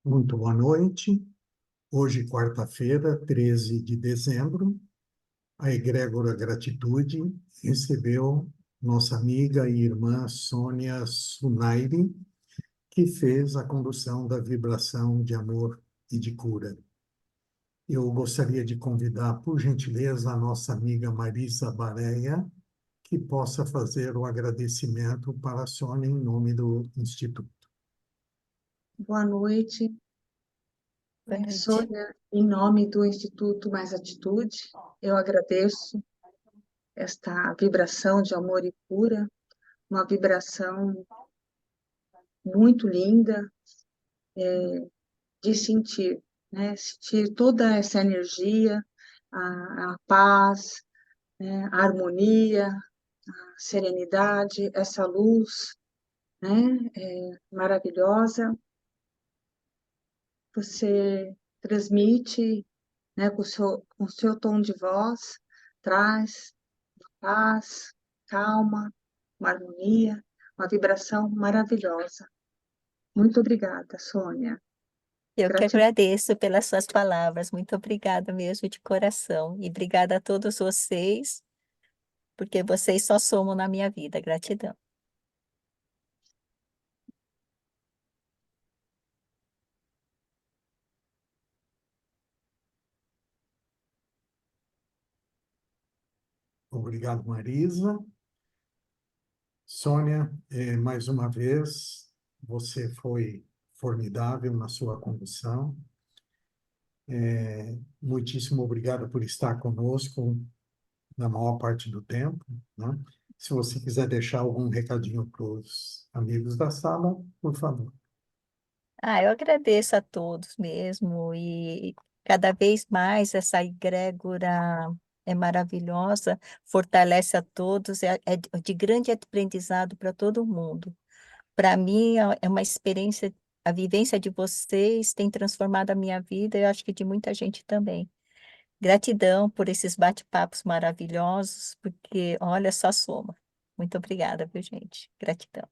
Muito boa noite. Hoje, quarta-feira, 13 de dezembro, a Egrégora Gratitude recebeu nossa amiga e irmã Sônia Sunairi, que fez a condução da vibração de amor e de cura. Eu gostaria de convidar, por gentileza, a nossa amiga Marisa Bareia, que possa fazer o agradecimento para a Sônia em nome do Instituto. Boa noite, Boa noite. Sônia. Em nome do Instituto Mais Atitude, eu agradeço esta vibração de amor e cura, uma vibração muito linda de sentir, né? Sentir toda essa energia, a paz, né? A harmonia, a serenidade, essa luz, né? Maravilhosa. Você transmite, né, com o seu tom de voz, traz paz, calma, uma harmonia, uma vibração maravilhosa. Muito obrigada, Sônia. Eu que Gratidão. agradeço pelas suas palavras. Muito obrigada mesmo de coração. E obrigada a todos vocês, porque vocês só somam na minha vida. Gratidão. Obrigado, Marisa. Sônia, mais uma vez, você foi formidável na sua condução. Muitíssimo obrigado por estar conosco na maior parte do tempo, né? Se você quiser deixar algum recadinho para os amigos da sala, por favor. Eu agradeço a todos mesmo. E cada vez mais essa egrégora é maravilhosa, fortalece a todos, é de grande aprendizado para todo mundo. Para mim, é uma experiência, a vivência de vocês tem transformado a minha vida, e eu acho que de muita gente também. Gratidão por esses bate-papos maravilhosos, porque olha só, soma. Muito obrigada, viu, gente? Gratidão.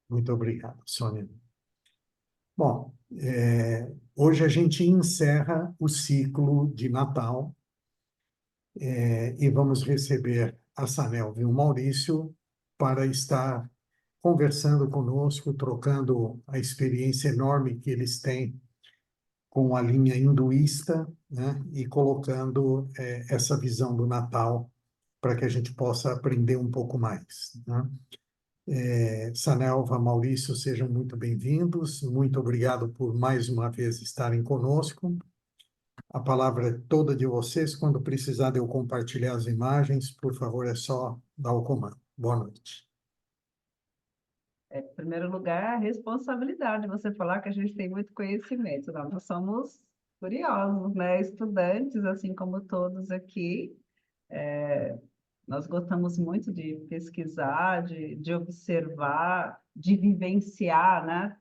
Muito obrigado, Sônia. Bom, hoje a gente encerra o ciclo de Natal, e vamos receber a Sanelva e o Maurício para estar conversando conosco, trocando a experiência enorme que eles têm com a linha hinduísta, né, e colocando essa visão do Natal para que a gente possa aprender um pouco mais, né? Sanelva, Maurício, sejam muito bem-vindos. Muito obrigado por mais uma vez estarem conosco. A palavra é toda de vocês. Quando precisar de eu compartilhar as imagens, por favor, é só dar o comando. Boa noite. Em primeiro lugar, a responsabilidade, você falar que a gente tem muito conhecimento. Não, nós somos curiosos, né? Estudantes, assim como todos aqui. Nós gostamos muito de pesquisar, de observar, de vivenciar, né?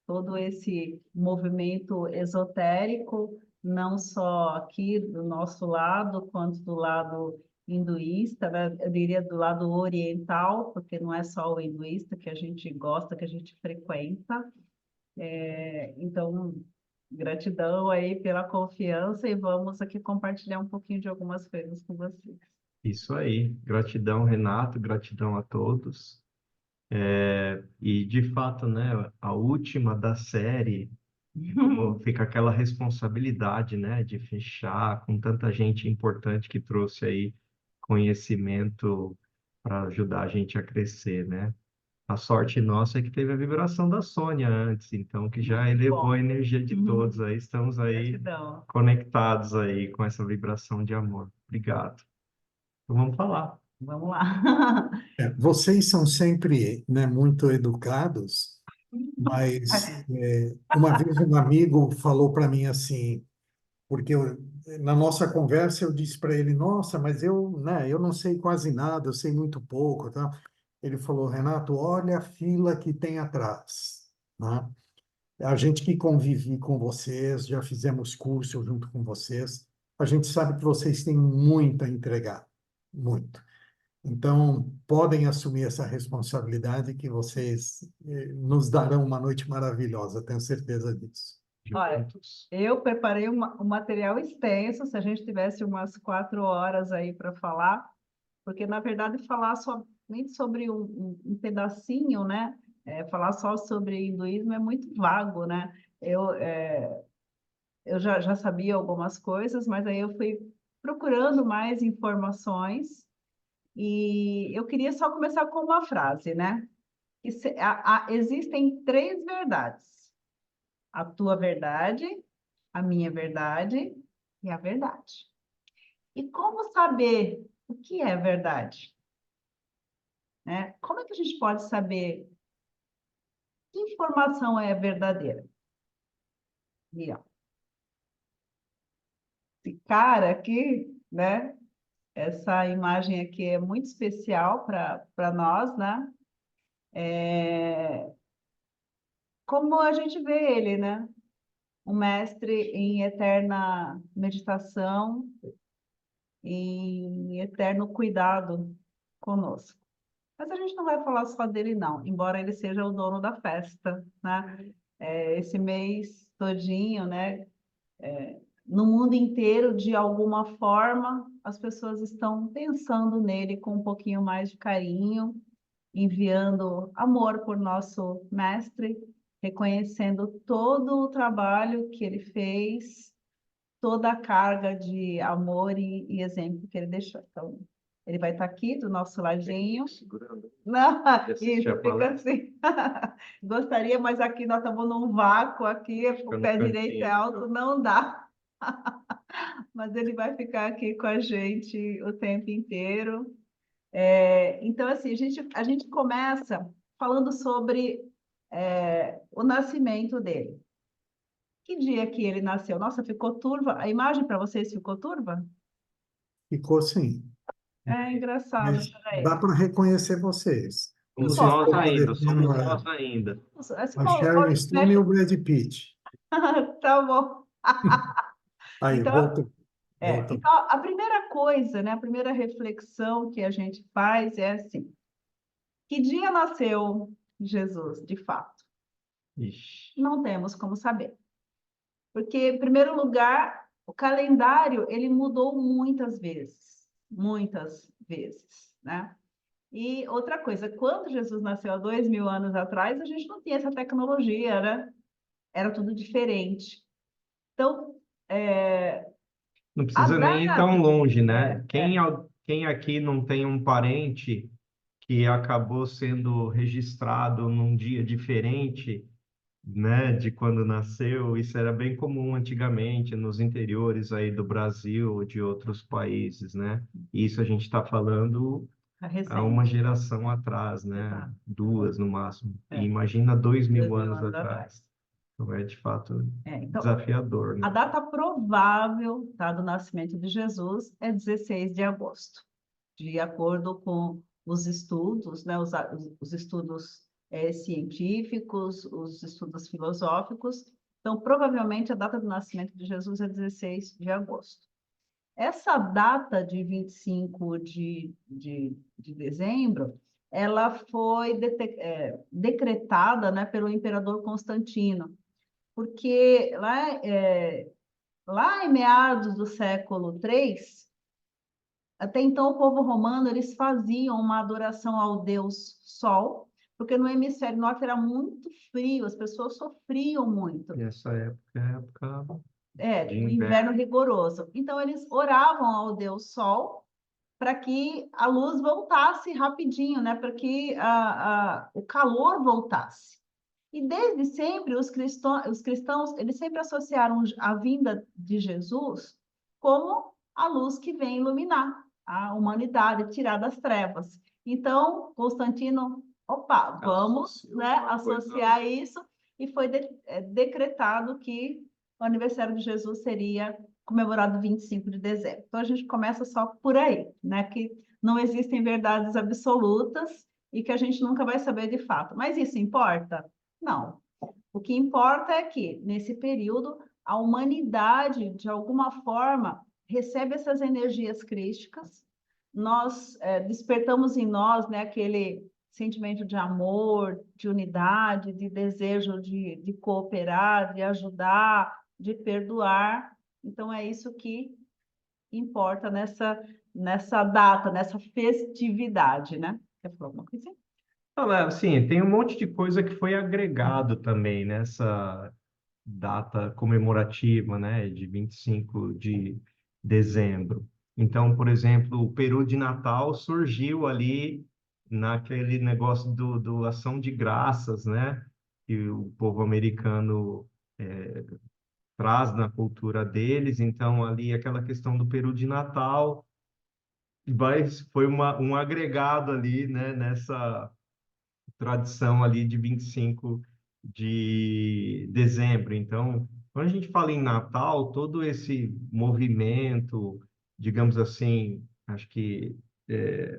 Todo esse movimento esotérico, não só aqui do nosso lado, quanto do lado hinduísta, né? Eu diria do lado oriental, porque não é só o hinduísta que a gente gosta, que a gente frequenta. Então, gratidão aí pela confiança e vamos aqui compartilhar um pouquinho de algumas coisas com vocês. Isso aí. Gratidão, Renato, gratidão a todos. E, de fato, né, a última da série, fica aquela responsabilidade, né, de fechar com tanta gente importante que trouxe aí conhecimento para ajudar a gente a crescer, né? A sorte nossa é que teve a vibração da Sônia antes, então, que já elevou a energia de todos aí. Estamos aí Gratidão. conectados aí com essa vibração de amor. Obrigado. Então, vamos falar. Vamos lá. Vocês são sempre, né, muito educados, mas uma vez um amigo falou para mim assim, porque na nossa conversa eu disse para ele, nossa, mas eu, né, eu não sei quase nada, eu sei muito pouco, tá? Ele falou, Renato, olha a fila que tem atrás, né? A gente que convive com vocês, já fizemos curso junto com vocês, a gente sabe que vocês têm muito a entregar, muito. Então, podem assumir essa responsabilidade que vocês nos darão uma noite maravilhosa, tenho certeza disso. Olha, Juntos. eu preparei um material extenso, se a gente tivesse umas 4 horas aí para falar, porque, na verdade, falar somente sobre um pedacinho, né? Falar só sobre hinduísmo é muito vago, né? Eu já sabia algumas coisas, mas aí eu fui procurando mais informações e eu queria só começar com uma frase, né? Existem 3 verdades: a tua verdade, a minha verdade e a verdade. E como saber o que é verdade? Né? Como é que a gente pode saber que informação é verdadeira? E, ó, esse cara aqui, né? Essa imagem aqui é muito especial para nós, né? Como a gente vê ele, né? Um mestre em eterna meditação, em eterno cuidado conosco. Mas a gente não vai falar só dele, não, embora ele seja o dono da festa, né? Esse mês todinho, né? No mundo inteiro, de alguma forma, as pessoas estão pensando nele com um pouquinho mais de carinho, enviando amor por nosso mestre, reconhecendo todo o trabalho que ele fez, toda a carga de amor e exemplo que ele deixou. Então, ele vai estar aqui do nosso ladinho. Segurando. Não, assistir isso, a fica palestra. assim. Gostaria, mas aqui nós estamos num vácuo, aqui Fica o no pé direito cantinho é aqui, alto, ó. não dá. Mas ele vai ficar aqui com a gente o tempo inteiro. Então, assim, a gente começa falando sobre o nascimento dele. Que dia que ele nasceu? Nossa, ficou turva. A imagem para vocês ficou turva? Ficou sim, É engraçado, mas peraí. dá para reconhecer vocês. Somos Vocês nós estão ainda, parecendo somos nós ainda. a Sharon Stone e o Brad Pitt. Tá bom. Aí, Então, voltou. então, a primeira coisa, né, a primeira reflexão que a gente faz é assim: que dia nasceu Jesus, de fato? Ixi. Não temos como saber. Porque, em primeiro lugar, o calendário ele mudou muitas vezes, né? E outra coisa, quando Jesus nasceu há 2000 anos atrás, a gente não tinha essa tecnologia, né? Era tudo diferente. Então, Não a precisa nem ir tão data, longe, né? Quem aqui não tem um parente que acabou sendo registrado num dia diferente, né, de quando nasceu? Isso era bem comum antigamente nos interiores aí do Brasil ou de outros países, né? Isso a gente está falando a há uma recente, geração atrás, né? exato, 2 no máximo. E é, imagina 2000 2000 anos anos atrás. atrás. Então é de fato Então, desafiador, a né? data provável, tá, do nascimento de Jesus é 16 de agosto, de acordo com os estudos, né, os estudos científicos, os estudos filosóficos. Então, provavelmente, a data do nascimento de Jesus é 16 de agosto. Essa data de 25 de dezembro, ela foi decretada, né, pelo imperador Constantino, porque lá em meados do século III, até então o povo romano eles faziam uma adoração ao deus Sol, porque no hemisfério norte era muito frio, as pessoas sofriam muito. E essa época é época de O inverno. inverno rigoroso. Então eles oravam ao deus Sol para que a luz voltasse rapidinho, né? Para que o calor voltasse. E desde sempre os cristãos eles sempre associaram a vinda de Jesus como a luz que vem iluminar a humanidade, tirar das trevas. Então, Constantino, opa, vamos, né, associar isso, e foi decretado que o aniversário de Jesus seria comemorado 25 de dezembro. Então, a gente começa só por aí, né, que não existem verdades absolutas e que a gente nunca vai saber de fato. Mas isso importa? Não. O que importa é que, nesse período, a humanidade, de alguma forma, recebe essas energias crísticas, nós despertamos em nós, né, aquele sentimento de amor, de unidade, de desejo de cooperar, de ajudar, de perdoar. Então, é isso que importa nessa data, nessa festividade, né? Quer falar alguma coisa? Assim, tem um monte de coisa que foi agregado também nessa data comemorativa, né, de 25 de dezembro. Então, por exemplo, o peru de Natal surgiu ali naquele negócio do ação de graças, né, que o povo americano traz na cultura deles. Então, ali aquela questão do peru de Natal foi um agregado ali, né, nessa tradição ali de 25 de dezembro. Então, quando a gente fala em Natal, todo esse movimento, digamos assim, acho que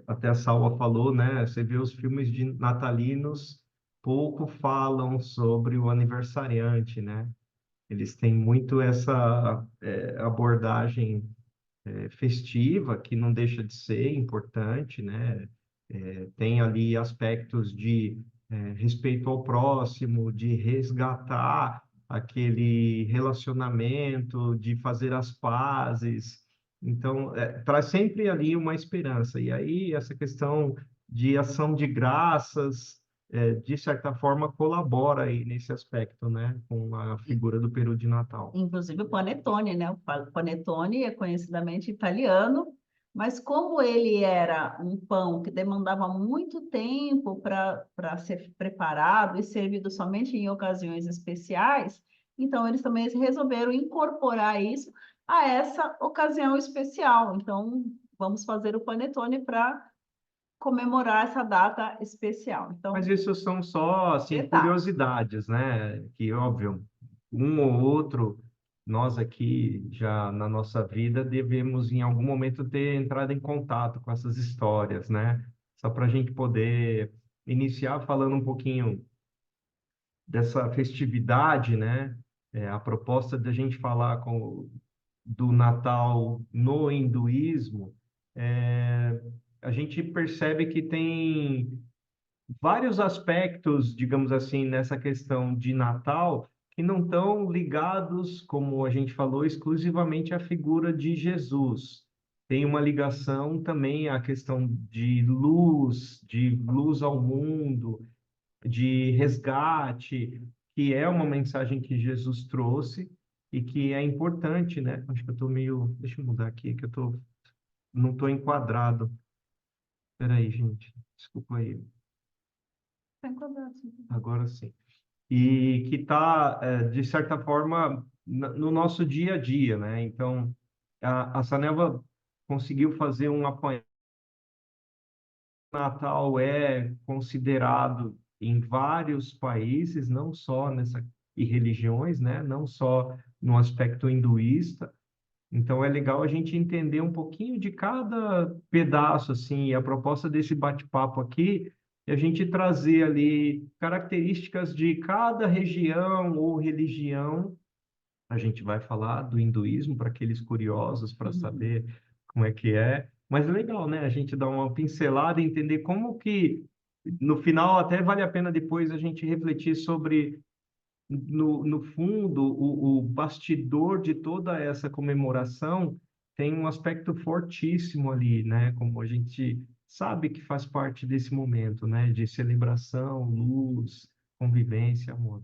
até a Salva falou, né? Você vê os filmes de natalinos, pouco falam sobre o aniversariante, né? Eles têm muito essa abordagem festiva, que não deixa de ser importante, né? Tem ali aspectos de respeito ao próximo, de resgatar aquele relacionamento, de fazer as pazes. Então, traz sempre ali uma esperança. E aí, essa questão de ação de graças, de certa forma, colabora aí nesse aspecto, né? Com a figura do peru de Natal. Inclusive o panetone, né? O panetone é conhecidamente italiano, mas como ele era um pão que demandava muito tempo para ser preparado e servido somente em ocasiões especiais, então eles também resolveram incorporar isso a essa ocasião especial. Então, vamos fazer o panetone para comemorar essa data especial. Então, Mas isso são só, assim, detalhe. curiosidades, né? Que, óbvio, um ou outro, nós aqui, já na nossa vida, devemos, em algum momento, ter entrado em contato com essas histórias, né? Só para a gente poder iniciar falando um pouquinho dessa festividade, né? A proposta da gente falar do Natal no hinduísmo, a gente percebe que tem vários aspectos, digamos assim, nessa questão de Natal que não estão ligados, como a gente falou, exclusivamente à figura de Jesus. Tem uma ligação também à questão de luz ao mundo, de resgate, que é uma mensagem que Jesus trouxe e que é importante, né? Acho que eu estou meio... Deixa eu mudar aqui, que não estou enquadrado. Espera aí, gente. Desculpa aí. Agora sim. E que está, de certa forma, no nosso dia a dia, né? Então, a Saneva conseguiu fazer um apanhado. Natal é considerado em vários países, não só e religiões, né? Não só no aspecto hinduísta. Então, é legal a gente entender um pouquinho de cada pedaço, assim, e a proposta desse bate-papo aqui é a gente trazer ali características de cada região ou religião. A gente vai falar do hinduísmo para aqueles curiosos, para saber como é que é. Mas é legal, né? A gente dar uma pincelada e entender como que, no final, até vale a pena depois a gente refletir sobre no fundo, o bastidor de toda essa comemoração tem um aspecto fortíssimo ali, né? Como a gente sabe que faz parte desse momento, né? De celebração, luz, convivência, amor.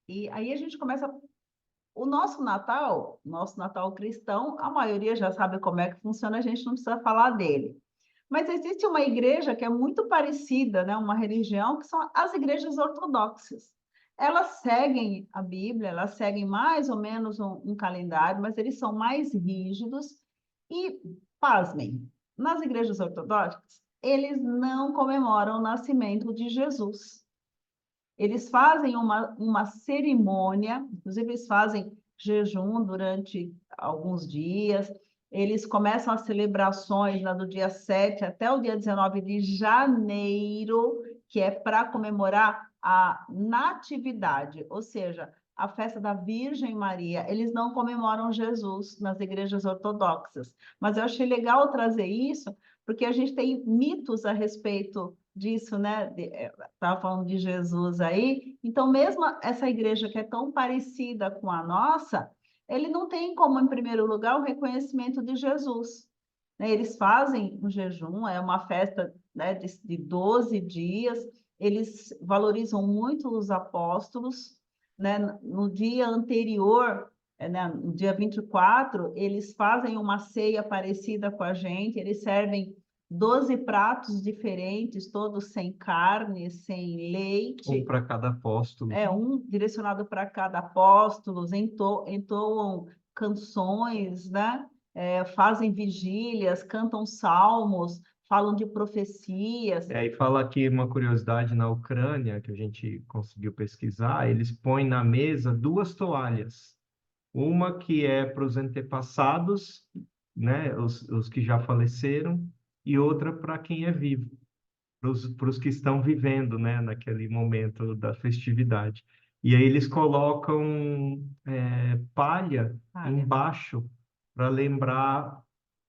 E aí a gente começa o nosso Natal cristão, a maioria já sabe como é que funciona, a gente não precisa falar dele. Mas existe uma igreja que é muito parecida, né? Uma religião, que são as igrejas ortodoxas. Elas seguem a Bíblia, elas seguem mais ou menos um calendário, mas eles são mais rígidos. E, pasmem, nas igrejas ortodoxas, eles não comemoram o nascimento de Jesus. Eles fazem uma cerimônia, inclusive eles fazem jejum durante alguns dias, eles começam as celebrações lá do dia 7 até o dia 19 de janeiro, que é para comemorar a natividade, ou seja, a festa da Virgem Maria. Eles não comemoram Jesus nas igrejas ortodoxas, mas eu achei legal trazer isso, Porque a gente tem mitos a respeito disso, né? Estava falando de Jesus aí. Então, mesmo essa igreja que é tão parecida com a nossa, ele não tem como, em primeiro lugar, o reconhecimento de Jesus, né? Eles fazem um jejum, é uma festa, né, de 12 dias, eles valorizam muito os apóstolos, né? No dia anterior, né, no dia 24, eles fazem uma ceia parecida com a gente, eles servem 12 pratos diferentes, todos sem carne, sem leite. Um para cada apóstolo. Um direcionado para cada apóstolo, entoam canções, né? Fazem vigílias, cantam salmos, falam de profecias. E fala aqui uma curiosidade na Ucrânia, que a gente conseguiu pesquisar, eles põem na mesa 2 toalhas. Uma que é para os antepassados, né, os que já faleceram, e outra para quem é vivo, para os que estão vivendo, né, naquele momento da festividade. E aí eles colocam palha embaixo para lembrar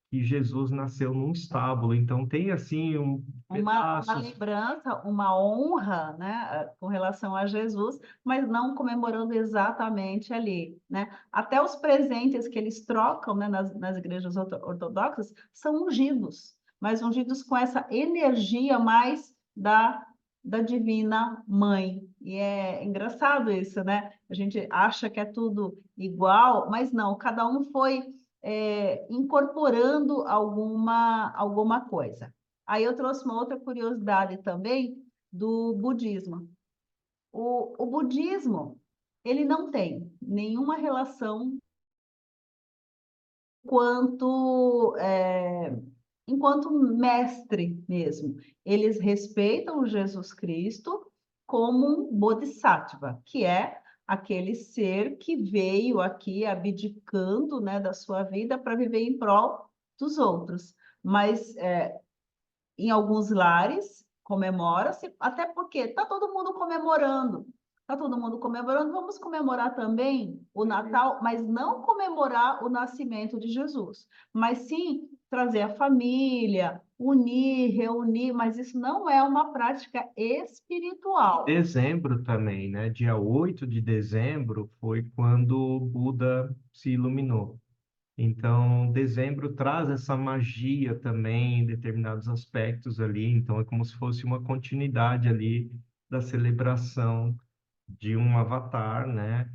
que Jesus nasceu num estábulo. Então tem assim Uma pedaços. lembrança, uma honra, né, com relação a Jesus, mas não comemorando exatamente ali, né? Até os presentes que eles trocam, né, nas igrejas ortodoxas são ungidos, mas ungidos com essa energia mais da Divina Mãe. E é engraçado isso, né? A gente acha que é tudo igual, mas não, cada um foi incorporando alguma coisa. Aí eu trouxe uma outra curiosidade também do budismo. O budismo, ele não tem nenhuma relação enquanto mestre mesmo. Eles respeitam o Jesus Cristo como um bodhisattva, que é aquele ser que veio aqui abdicando, né, da sua vida para viver em prol dos outros. Mas em alguns lares comemora-se, até porque está todo mundo comemorando. Está todo mundo comemorando, vamos comemorar também o Natal, mas não comemorar o nascimento de Jesus, mas sim trazer a família, unir, reunir, mas isso não é uma prática espiritual. Dezembro também, né? Dia 8 de dezembro foi quando o Buda se iluminou. Então, dezembro traz essa magia também em determinados aspectos ali. Então, é como se fosse uma continuidade ali da celebração de um avatar, né?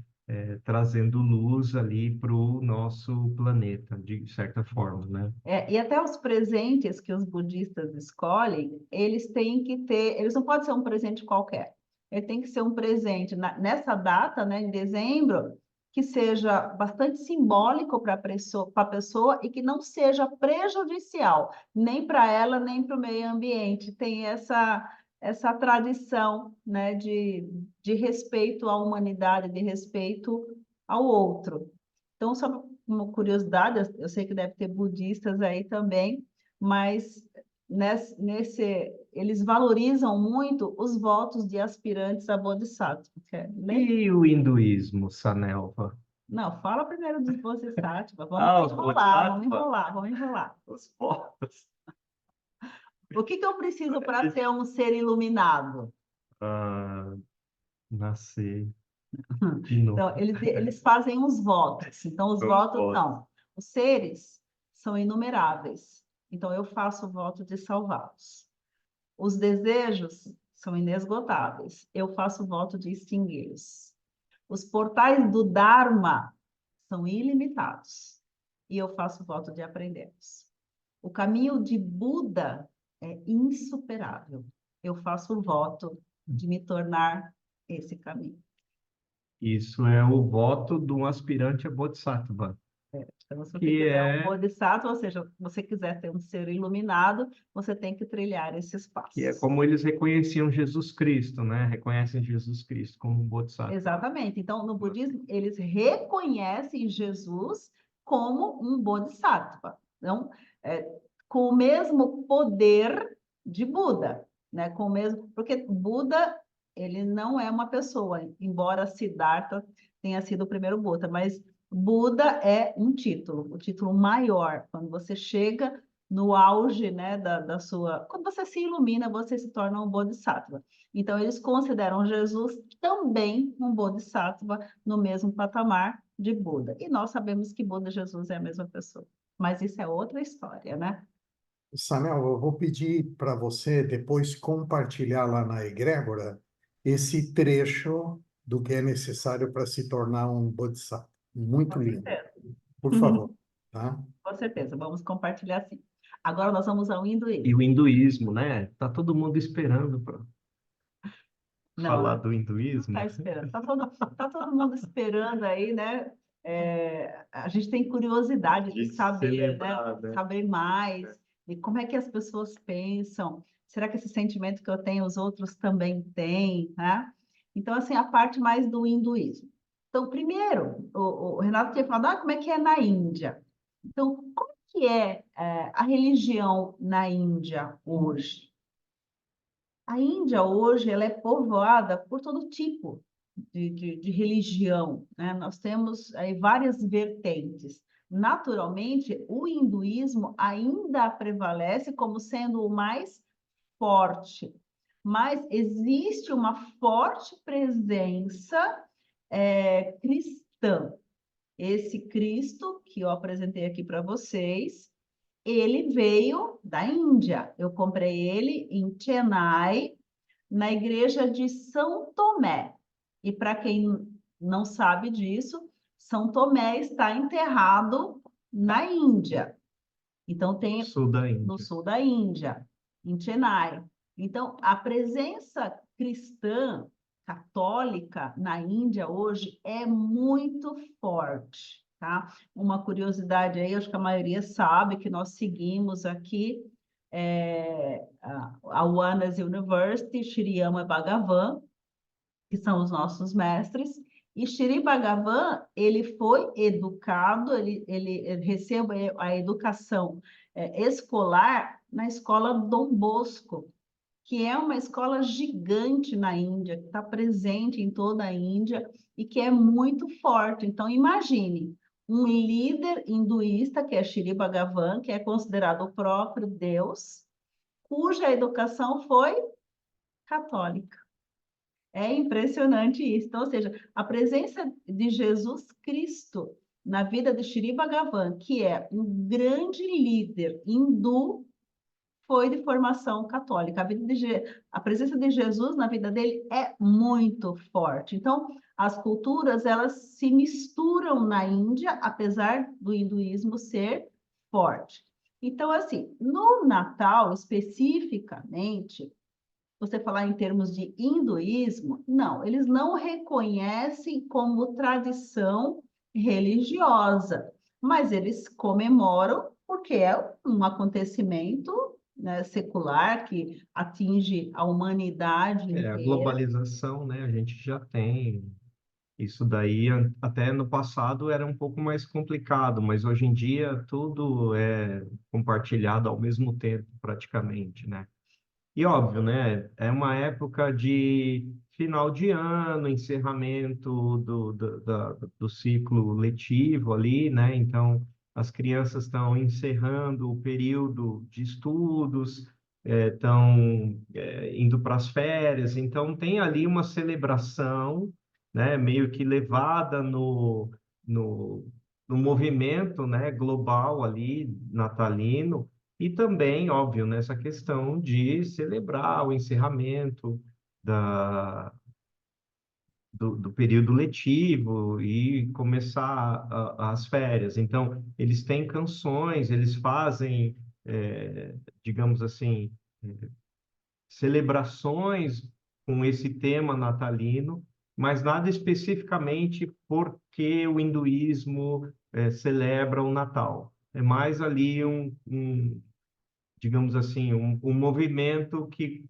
Trazendo luz ali para o nosso planeta, de certa forma, né? E até os presentes que os budistas escolhem, eles têm que ter, eles não podem ser um presente qualquer. Ele tem que ser um presente nessa data, né, em dezembro, que seja bastante simbólico para a pessoa e que não seja prejudicial, nem para ela, nem para o meio ambiente. Tem essa tradição, né, de respeito à humanidade, de respeito ao outro. Então, só uma curiosidade, eu sei que deve ter budistas aí também, mas eles valorizam muito os votos de aspirantes a bodhisattva. E o hinduísmo, Sanelva? Não, fala primeiro dos bodhisattvas. Os Vamos enrolar. Os votos. O que eu preciso para ser um ser iluminado? Nascer de novo. Então, eles fazem os votos. Então, os votos são: os seres são inumeráveis. Então, eu faço o voto de salvá-los. Os desejos são inesgotáveis. Eu faço o voto de extingui-los. Os portais do Dharma são ilimitados. E eu faço o voto de aprendê-los. O caminho de Buda é insuperável. Eu faço o voto de me tornar esse caminho. Isso é o voto de um aspirante a Bodhisattva. Então, se você quiser um bodhisattva, ou seja, se você quiser ter um ser iluminado, você tem que trilhar esses passos. Que é como eles reconheciam Jesus Cristo, né? Reconhecem Jesus Cristo como um bodhisattva. Exatamente. Então, no budismo, eles reconhecem Jesus como um bodhisattva. Então, com o mesmo poder de Buda, né? Com o mesmo, porque Buda, ele não é uma pessoa, embora Siddhartha tenha sido o primeiro Buda, mas Buda é um título, o título maior. Quando você chega no auge, né, da sua... Quando você se ilumina, você se torna um Bodhisattva. Então, eles consideram Jesus também um Bodhisattva no mesmo patamar de Buda. E nós sabemos que Buda e Jesus é a mesma pessoa. Mas isso é outra história, né? Samuel, eu vou pedir para você depois compartilhar lá na egrégora esse trecho do que é necessário para se tornar um Bodhisattva. Muito Com lindo. certeza. Por favor, tá? Com certeza, vamos compartilhar sim. Agora nós vamos ao E hinduísmo. o hinduísmo, né? Tá todo mundo esperando para Não, falar do não hinduísmo. está esperando. Tá todo mundo esperando aí, né? A gente tem curiosidade de De saber, né? celebrar, né? Saber mais. E como é que as pessoas pensam? Será que esse sentimento que eu tenho, os outros também têm, né? Então, assim, a parte mais do hinduísmo. Então, primeiro, o Renato tinha falado, como é que é na Índia? Então, como que a religião na Índia hoje? A Índia hoje ela é povoada por todo tipo de religião, né? Nós temos aí várias vertentes. Naturalmente, o hinduísmo ainda prevalece como sendo o mais forte, mas existe uma forte presença cristã. Esse Cristo que eu apresentei aqui para vocês, ele veio da Índia. Eu comprei ele em Chennai, na igreja de São Tomé. E para quem não sabe disso, São Tomé está enterrado na Índia. Então tem Sul da no Índia. sul da Índia, em Chennai. Então a presença cristã católica na Índia hoje é muito forte, tá? Uma curiosidade aí, acho que a maioria sabe que nós seguimos aqui a Wanas University, Shri Bhagavan, que são os nossos mestres, e Shri Bhagavan, ele foi educado, ele recebeu a educação escolar na escola Dom Bosco, que é uma escola gigante na Índia, que está presente em toda a Índia e que é muito forte. Então, imagine um líder hinduísta, que é Shri Bhagavan, que é considerado o próprio Deus, cuja educação foi católica. É impressionante isso. Então, ou seja, a presença de Jesus Cristo na vida de Shri Bhagavan, que é um grande líder hindu, foi de formação católica. A presença de Jesus na vida dele é muito forte. Então, as culturas, elas se misturam na Índia, apesar do hinduísmo ser forte. Então, assim, no Natal, especificamente, você falar em termos de hinduísmo, não, eles não reconhecem como tradição religiosa, mas eles comemoram porque é um acontecimento, né, secular que atinge a humanidade A inteira. globalização, né? A gente já tem isso daí. Até no passado era um pouco mais complicado, mas hoje em dia tudo é compartilhado ao mesmo tempo, praticamente, né? E óbvio, né? É uma época de final de ano, encerramento do ciclo letivo ali, né? Então, as crianças estão encerrando o período de estudos, estão indo para as férias. Então, tem ali uma celebração, né? Meio que levada no, no movimento, né? Global ali, natalino. E também, óbvio, nessa questão de celebrar o encerramento do período letivo e começar as férias. Então, eles têm canções, eles fazem, digamos assim, celebrações com esse tema natalino, mas nada especificamente porque o hinduísmo celebra o Natal. É mais ali digamos assim, um movimento que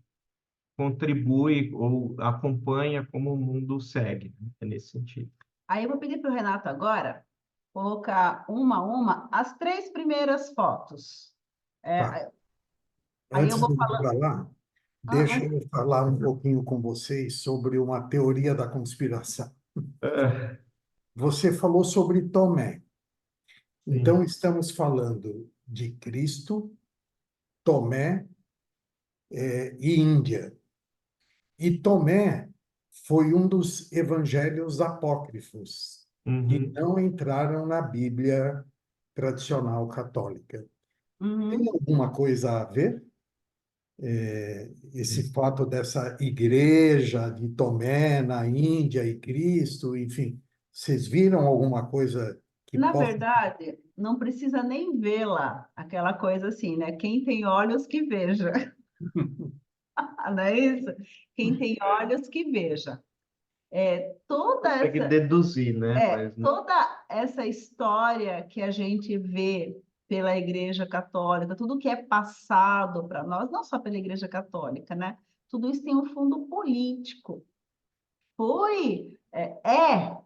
contribui ou acompanha como o mundo segue, né? É nesse sentido. Aí eu vou pedir para o Renato agora colocar uma a uma as 3 primeiras fotos. Tá. Aí eu Antes vou de eu falando. falar, deixa eu falar um pouquinho com vocês sobre uma teoria da conspiração. Você falou sobre Tomé. Então, Sim. estamos falando de Cristo Tomé e Índia. E Tomé foi um dos evangelhos apócrifos, que Uhum. não entraram na Bíblia tradicional católica. Tem Uhum. alguma coisa a ver? Esse fato dessa igreja de Tomé na Índia e Cristo, enfim, vocês viram alguma coisa que Na possa... verdade, não precisa nem vê-la, aquela coisa assim, né? Quem tem olhos que veja, não é isso? Quem tem olhos que veja. Toda Consegue essa, deduzir, né? Mas não. toda essa história que a gente vê pela Igreja Católica, tudo que é passado para nós, não só pela Igreja Católica, né? Tudo isso tem um fundo político.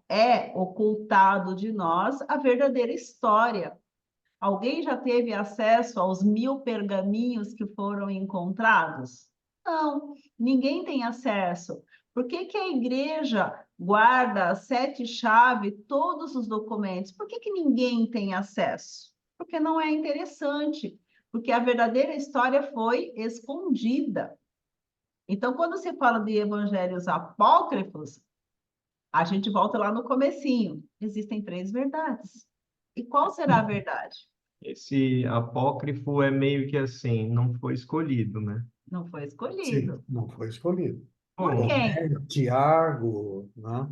É ocultado de nós a verdadeira história. Alguém já teve acesso aos 1000 pergaminhos que foram encontrados? Não, ninguém tem acesso. Por que que a igreja guarda as 7 chaves, todos os documentos? Por que que ninguém tem acesso? Porque não é interessante, porque a verdadeira história foi escondida. Então, quando se fala de evangelhos apócrifos, a gente volta lá no comecinho. Existem 3 verdades. E qual será a verdade? Esse apócrifo é meio que assim, não foi escolhido, né? Não foi Sim, escolhido. não foi escolhido. Por Bom, quem? Tomé, Tiago, né?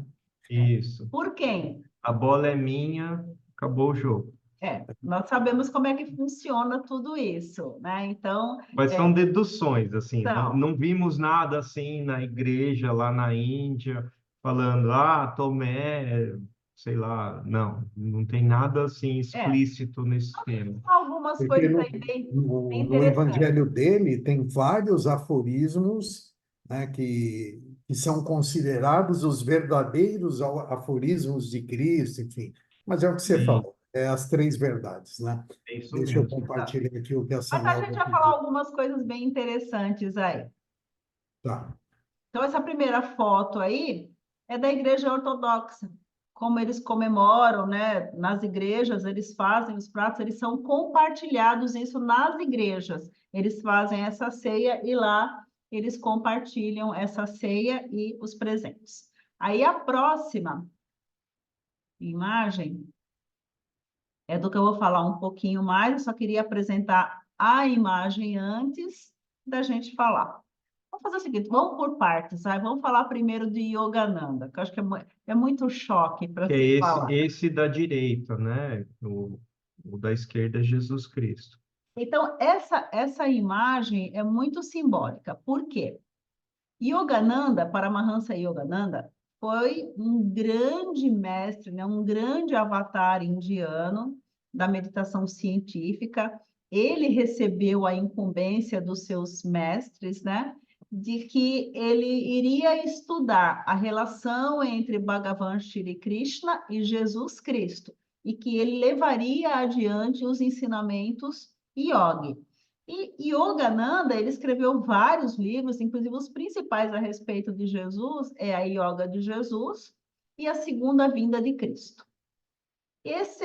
isso. Por quem? A bola é minha, acabou o jogo. Nós sabemos como é que funciona tudo isso, né? Então, Mas são deduções, assim, não, então, não vimos nada assim na igreja lá na Índia, falando, ah, Tomé, sei lá, não, não tem nada assim é, explícito nesse tema. algumas Porque coisas no, aí bem, bem no interessantes. evangelho dele tem vários aforismos, né, que são considerados os verdadeiros aforismos de Cristo, enfim. Mas é o que você Sim, falou, é as 3 verdades, né? é isso Deixa eu mesmo. Exato. compartilhar aqui o que a Mas a gente Sanelva vai falar pediu. algumas coisas bem interessantes aí. Tá. Então, essa primeira foto aí é da Igreja Ortodoxa. Como eles comemoram, né? Nas igrejas, eles fazem os pratos, eles são compartilhados isso nas igrejas. Eles fazem essa ceia e lá eles compartilham essa ceia e os presentes. Aí a próxima imagem é do que eu vou falar um pouquinho mais, eu só queria apresentar a imagem antes da gente falar. Vamos fazer o seguinte, vamos por partes, vai? Vamos falar primeiro de Yogananda, que eu acho que é muito choque para Que é se esse, falar. esse da direita, né? O da esquerda é Jesus Cristo. Então, essa imagem é muito simbólica. Por quê? Yogananda, Paramahansa Yogananda, foi um grande mestre, né? Um grande avatar indiano da meditação científica. Ele recebeu a incumbência dos seus mestres, né? De que ele iria estudar a relação entre Bhagavan Shri Krishna e Jesus Cristo, e que ele levaria adiante os ensinamentos yogi. E Yogananda, ele escreveu vários livros, inclusive os principais a respeito de Jesus é a Yoga de Jesus e a Segunda Vinda de Cristo. Esse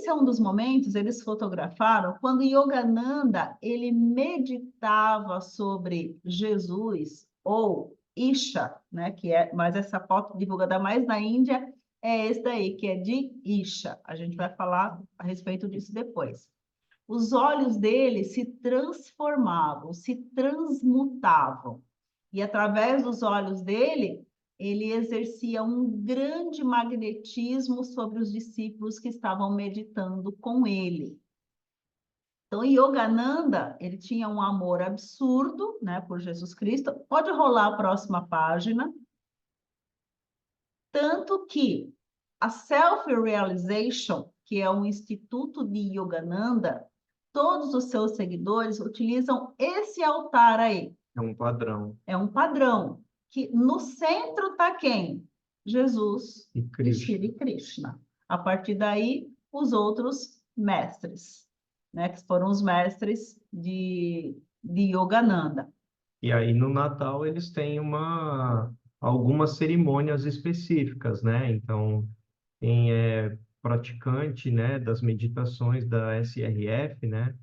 é um dos momentos, eles fotografaram, quando Yogananda, ele meditava sobre Jesus, ou Isha, né, mas essa foto divulgada mais na Índia é esse daí, que é de Isha. A gente vai falar a respeito disso depois. Os olhos dele se transformavam, se transmutavam. E através dos olhos dele, ele exercia um grande magnetismo sobre os discípulos que estavam meditando com ele. Então, Yogananda, ele tinha um amor absurdo, né, por Jesus Cristo. Pode rolar a próxima página. Tanto que a Self-Realization, que é um instituto de Yogananda, todos os seus seguidores utilizam esse altar aí. É um padrão. É um padrão, que no centro está quem? Jesus E e Cristo. Shri Krishna. A partir daí, os outros mestres, né, que foram os mestres de Yogananda. E aí no Natal eles têm algumas cerimônias específicas, né? Então, quem é praticante, né, das meditações da SRF, né?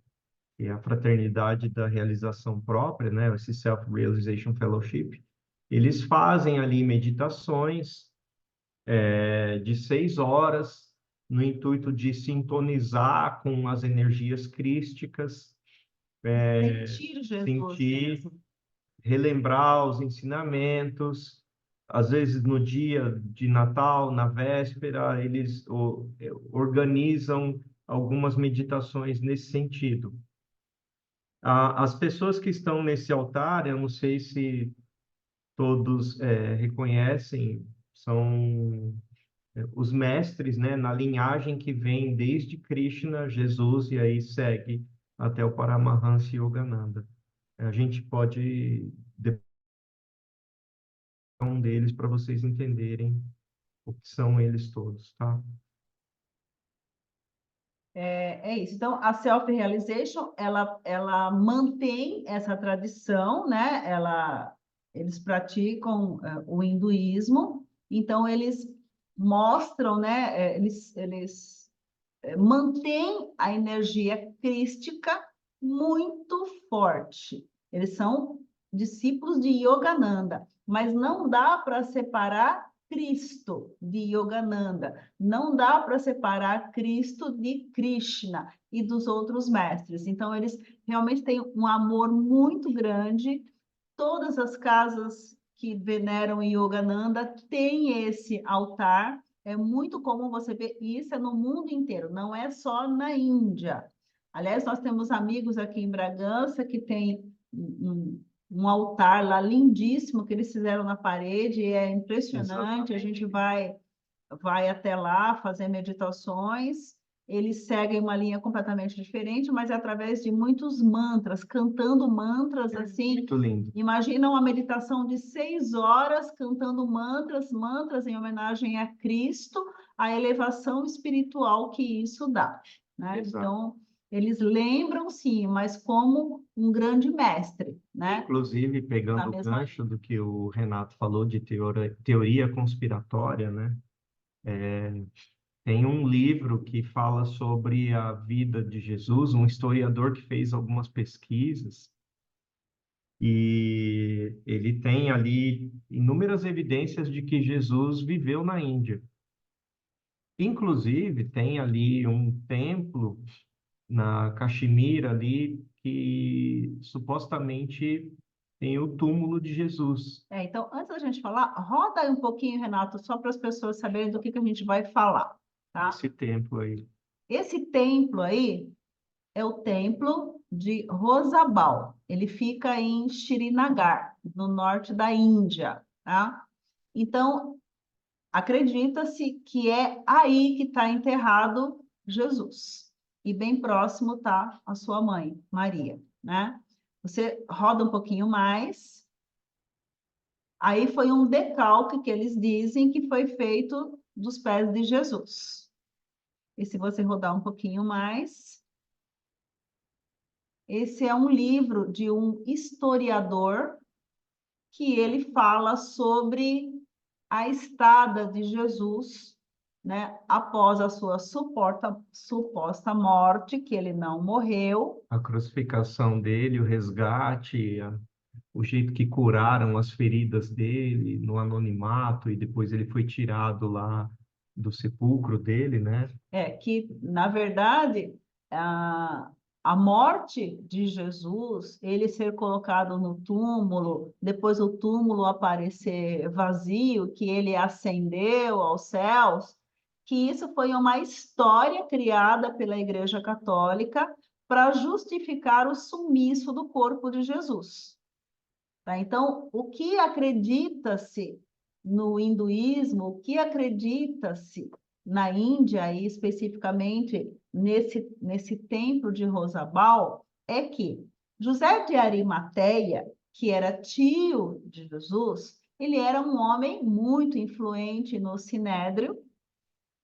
que é a Fraternidade da Realização Própria, né? Esse Self-Realization Fellowship, eles fazem ali meditações de 6 horas, no intuito de sintonizar com as energias crísticas, Sentir Jesus sentir, mesmo. relembrar os ensinamentos. Às vezes, no dia de Natal, na véspera, eles organizam algumas meditações nesse sentido. As pessoas que estão nesse altar, eu não sei se todos reconhecem, são os mestres, né, na linhagem que vem desde Krishna, Jesus, e aí segue até o Paramahansa Yogananda. A gente pode depois um deles para vocês entenderem o que são eles todos, tá? É isso. Então, a self-realization, ela mantém essa tradição, né? Eles praticam o hinduísmo, então eles mostram, né? Eles mantêm a energia crística muito forte. Eles são discípulos de Yogananda, mas não dá para separar Cristo de Yogananda, não dá para separar Cristo de Krishna e dos outros mestres. Então, eles realmente têm um amor muito grande. Todas as casas que veneram Yogananda têm esse altar. É muito comum você ver isso no mundo inteiro, não é só na Índia. Aliás, nós temos amigos aqui em Bragança que tem um altar lá lindíssimo que eles fizeram na parede, e é impressionante. A gente vai até lá fazer meditações. Eles seguem uma linha completamente diferente, mas é através de muitos mantras, cantando mantras assim. Muito lindo. Imagina uma meditação de 6 horas cantando mantras em homenagem a Cristo, a elevação espiritual que isso dá, né? Exato. Então, eles lembram, sim, mas como um grande mestre, né? Inclusive, pegando o gancho do que o Renato falou de teoria conspiratória, né? Tem um livro que fala sobre a vida de Jesus, um historiador que fez algumas pesquisas, e ele tem ali inúmeras evidências de que Jesus viveu na Índia. Inclusive, tem ali um templo na Caxemira ali que supostamente tem o túmulo de Jesus. Então, antes da gente falar, roda aí um pouquinho, Renato, só para as pessoas saberem do que a gente vai falar, tá? Esse templo aí. Esse templo aí é o templo de Rosabal. Ele fica em Srinagar, no norte da Índia, tá? Então, acredita-se que é aí que está enterrado Jesus. E bem próximo está a sua mãe, Maria, né? Você roda um pouquinho mais. Aí foi um decalque que eles dizem que foi feito dos pés de Jesus. E se você rodar um pouquinho mais, esse é um livro de um historiador que ele fala sobre a estada de Jesus, né, após a sua suposta morte, que ele não morreu. A crucificação dele, o resgate, o jeito que curaram as feridas dele no anonimato, e depois ele foi tirado lá do sepulcro dele, né? Que, na verdade, a morte de Jesus, ele ser colocado no túmulo, depois o túmulo aparecer vazio, que ele ascendeu aos céus, que isso foi uma história criada pela Igreja Católica para justificar o sumiço do corpo de Jesus. Tá? Então, o que acredita-se no hinduísmo, o que acredita-se na Índia, e especificamente nesse templo de Rosabal, é que José de Arimateia, que era tio de Jesus, ele era um homem muito influente no Sinédrio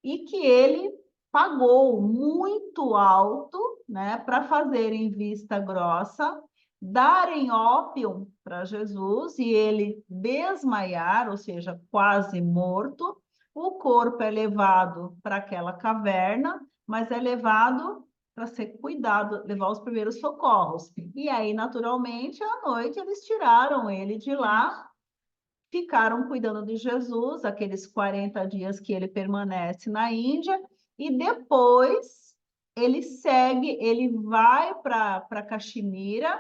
e que ele pagou muito alto, né, para fazerem vista grossa, darem ópio para Jesus e ele desmaiar, ou seja, quase morto. O corpo é levado para aquela caverna, mas é levado para ser cuidado, levar os primeiros socorros. E aí, naturalmente, à noite, eles tiraram ele de lá, ficaram cuidando de Jesus, aqueles 40 dias que ele permanece na Índia, e depois ele vai para Caxemira,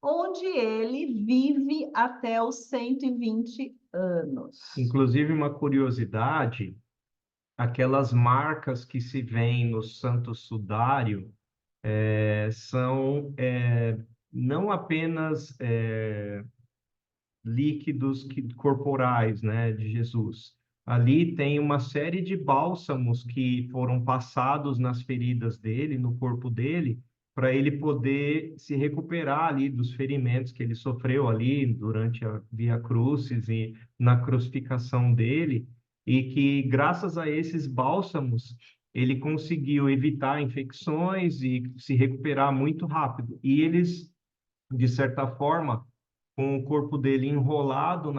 onde ele vive até os 120 anos. Inclusive, uma curiosidade, aquelas marcas que se veem no Santo Sudário são não apenas líquidos corporais, né, de Jesus. Ali tem uma série de bálsamos que foram passados nas feridas dele, no corpo dele, para ele poder se recuperar ali dos ferimentos que ele sofreu ali durante a Via Crucis e na crucificação dele, e que graças a esses bálsamos ele conseguiu evitar infecções e se recuperar muito rápido. E eles, de certa forma, com o corpo dele enrolado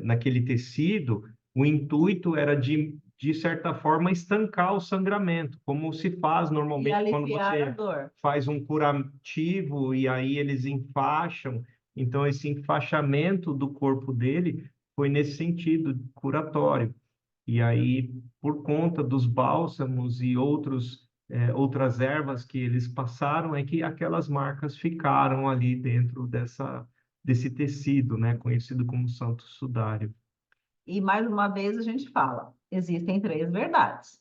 naquele tecido, o intuito era de certa forma, estancar o sangramento, como se faz E normalmente quando aliviar a você dor. faz um curativo e aí eles enfaixam. Então, esse enfaixamento do corpo dele foi nesse sentido, curatório. E aí, por conta dos bálsamos e outras ervas que eles passaram, é que aquelas marcas ficaram ali dentro desse tecido, né, conhecido como Santo Sudário. E mais uma vez a gente fala, existem 3 verdades.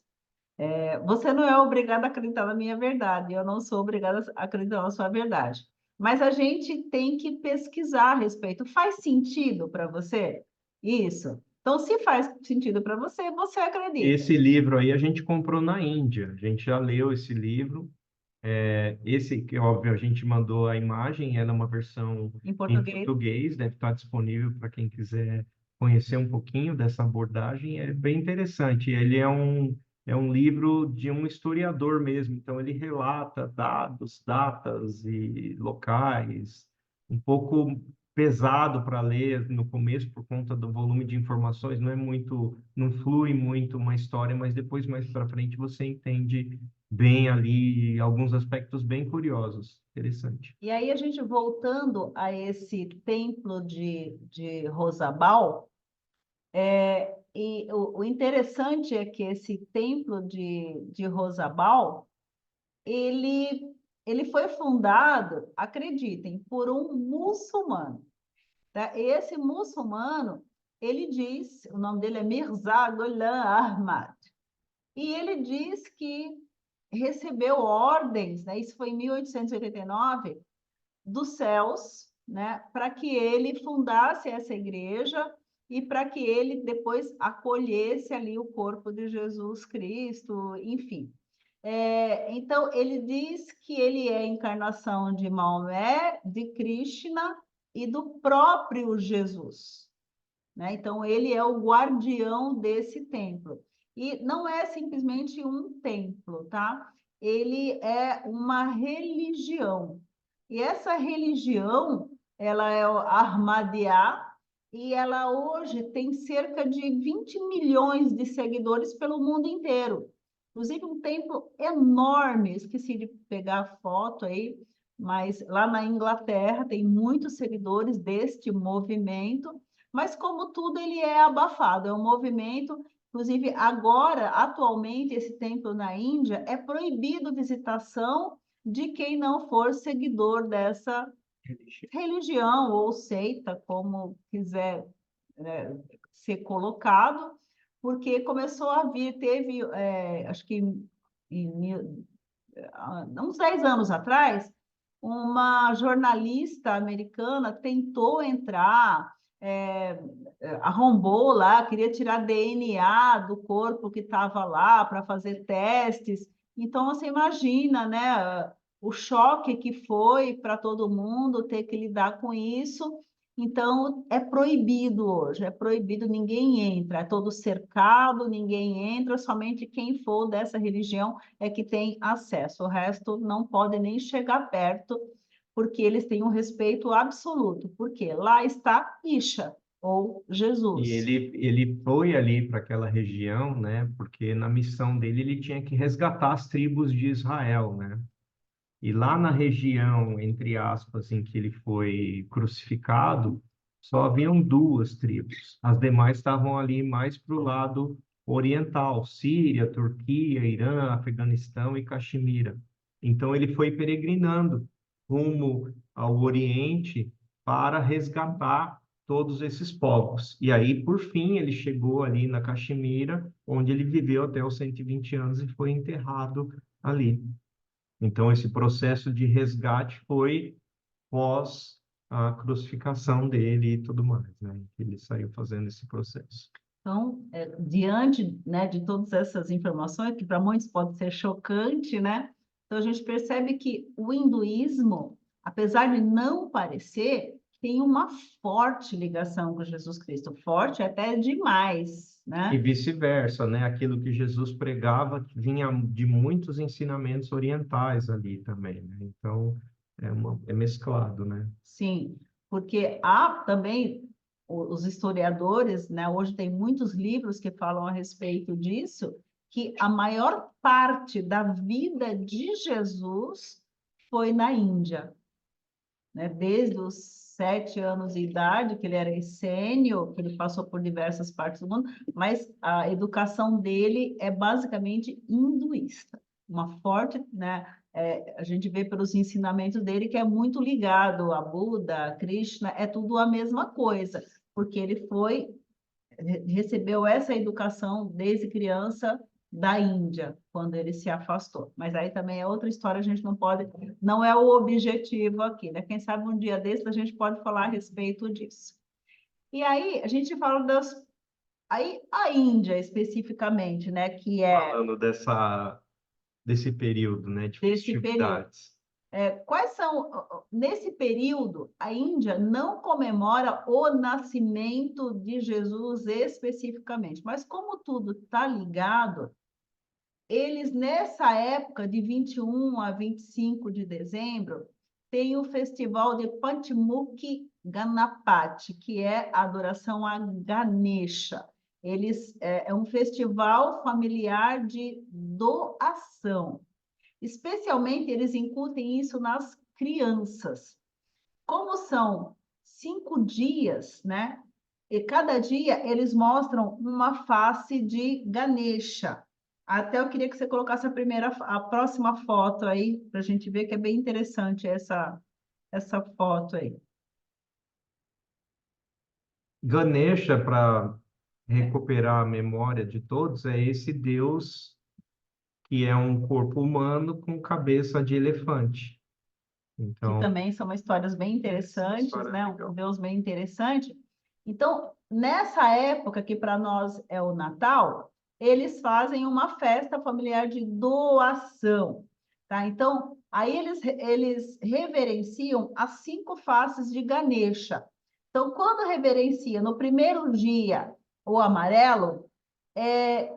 Você não é obrigado a acreditar na minha verdade, eu não sou obrigada a acreditar na sua verdade. Mas a gente tem que pesquisar a respeito. Faz sentido para você? Isso. Então, se faz sentido para você, você acredita. Esse livro aí a gente comprou na Índia, a gente já leu esse livro. Esse, que óbvio, a gente mandou a imagem, ela é uma versão Em em português. português, deve estar disponível para quem quiser conhecer um pouquinho dessa abordagem, é bem interessante. Ele é um livro de um historiador mesmo, então ele relata dados, datas e locais, um pouco pesado para ler no começo por conta do volume de informações, não flui muito uma história, mas depois mais para frente você entende bem ali alguns aspectos bem curiosos. Interessante. E aí, a gente voltando a esse templo de Rosabal, e o interessante é que esse templo de Rosabal, ele foi fundado, acreditem, por um muçulmano. Tá? Esse muçulmano, ele diz, o nome dele é Mirza Ghulam Ahmad, e ele diz que recebeu ordens, né, isso foi em 1889, dos céus, né, para que ele fundasse essa igreja e para que ele depois acolhesse ali o corpo de Jesus Cristo, enfim. Então, ele diz que ele é a encarnação de Maomé, de Krishna e do próprio Jesus, né? Então, ele é o guardião desse templo. E não é simplesmente um templo, tá? Ele é uma religião. E essa religião, ela é o Ahmadiyya, e ela hoje tem cerca de 20 milhões de seguidores pelo mundo inteiro. Inclusive, um templo enorme, esqueci de pegar a foto aí, mas lá na Inglaterra tem muitos seguidores deste movimento, mas como tudo ele é abafado, é um movimento, inclusive agora, atualmente, esse templo na Índia é proibido visitação de quem não for seguidor dessa religião ou seita, como quiser, né, ser colocado, porque começou a vir, teve, acho que uns 10 anos atrás, uma jornalista americana tentou entrar, arrombou lá, queria tirar DNA do corpo que estava lá para fazer testes. Então, você imagina, né, o choque que foi para todo mundo ter que lidar com isso. Então, é proibido hoje, é proibido, ninguém entra, é todo cercado, ninguém entra, somente quem for dessa religião é que tem acesso, o resto não pode nem chegar perto, porque eles têm um respeito absoluto, porque lá está Isha, ou E Jesus. ele foi ali para aquela região, né? Porque na missão dele ele tinha que resgatar as tribos de Israel, né? E lá na região, entre aspas, em que ele foi crucificado, só haviam duas tribos. As demais estavam ali mais para o lado oriental, Síria, Turquia, Irã, Afeganistão e Caxemira. Então ele foi peregrinando rumo ao Oriente para resgatar todos esses povos. E aí, por fim, ele chegou ali na Caxemira, onde ele viveu até os 120 anos e foi enterrado ali. Então, esse processo de resgate foi pós a crucificação dele e tudo mais, né? Ele saiu fazendo esse processo. Então, diante, né, de todas essas informações, que para muitos pode ser chocante, né? Então, a gente percebe que o hinduísmo, apesar de não parecer, tem uma forte ligação com Jesus Cristo, forte até demais, E né? vice-versa, né? Aquilo que Jesus pregava vinha de muitos ensinamentos orientais ali também, né? Então, é mesclado, né? Sim, porque há também os historiadores, né? Hoje tem muitos livros que falam a respeito disso, que a maior parte da vida de Jesus foi na Índia, né? Desde os 7 anos de idade, que ele era essênio, que ele passou por diversas partes do mundo, mas a educação dele é basicamente hinduísta, uma forte, né? A gente vê pelos ensinamentos dele que é muito ligado a Buda, a Krishna, é tudo a mesma coisa, porque ele recebeu essa educação desde criança da Índia, quando ele se afastou. Mas aí também é outra história, a gente não pode, não é o objetivo aqui, né? Quem sabe um dia desse a gente pode falar a respeito disso. E aí a gente fala aí a Índia especificamente, né, que é Falando desse período, né, de desse período. festividades. Quais são, nesse período, a Índia não comemora o nascimento de Jesus especificamente, mas como tudo está ligado, eles, nessa época, de 21 a 25 de dezembro, tem o festival de Panchmukhi Ganapati, que é a adoração a Ganesha. É um festival familiar de doação. Especialmente, eles incutem isso nas crianças. Como são 5 dias, né? E cada dia eles mostram uma face de Ganesha. Até eu queria que você colocasse a próxima foto aí, para a gente ver que é bem interessante essa foto aí. Ganesha, para recuperar a memória de todos, é esse Deus que é um corpo humano com cabeça de elefante. Que Então, também são histórias bem interessantes, história né? legal. Um Deus bem interessante. Então, nessa época que para nós é o Natal, eles fazem uma festa familiar de doação, tá? Então, aí eles reverenciam as 5 faces de Ganesha. Então, quando reverencia no primeiro dia o amarelo, é,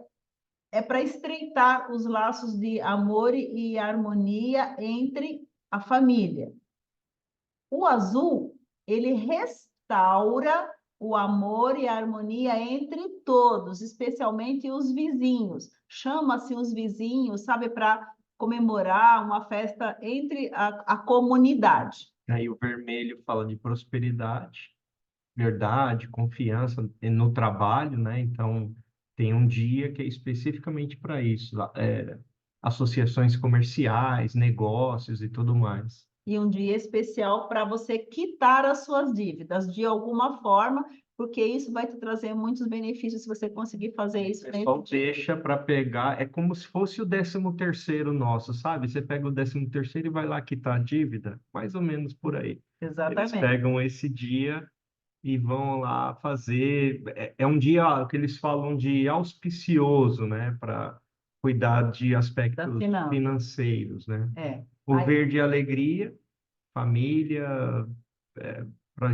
é para estreitar os laços de amor e harmonia entre a família. O azul, ele restaura o amor e a harmonia entre todos, especialmente os vizinhos. Chama-se os vizinhos, sabe, para comemorar uma festa entre a comunidade. Aí o vermelho fala de prosperidade, verdade, confiança no trabalho, né? Então, tem um dia que é especificamente para isso, associações comerciais, negócios e tudo mais. E um dia especial para você quitar as suas dívidas de alguma forma, porque isso vai te trazer muitos benefícios se você conseguir fazer isso. O pessoal deixa para pegar, é como se fosse o 13º nosso, sabe? Você pega o 13º e vai lá quitar a dívida, mais ou menos por aí. Eles Exatamente. pegam esse dia e vão lá fazer. É um dia que eles falam de auspicioso, né? Para cuidar de Da aspectos finança. financeiros, né? O Aí, verde é alegria, família, para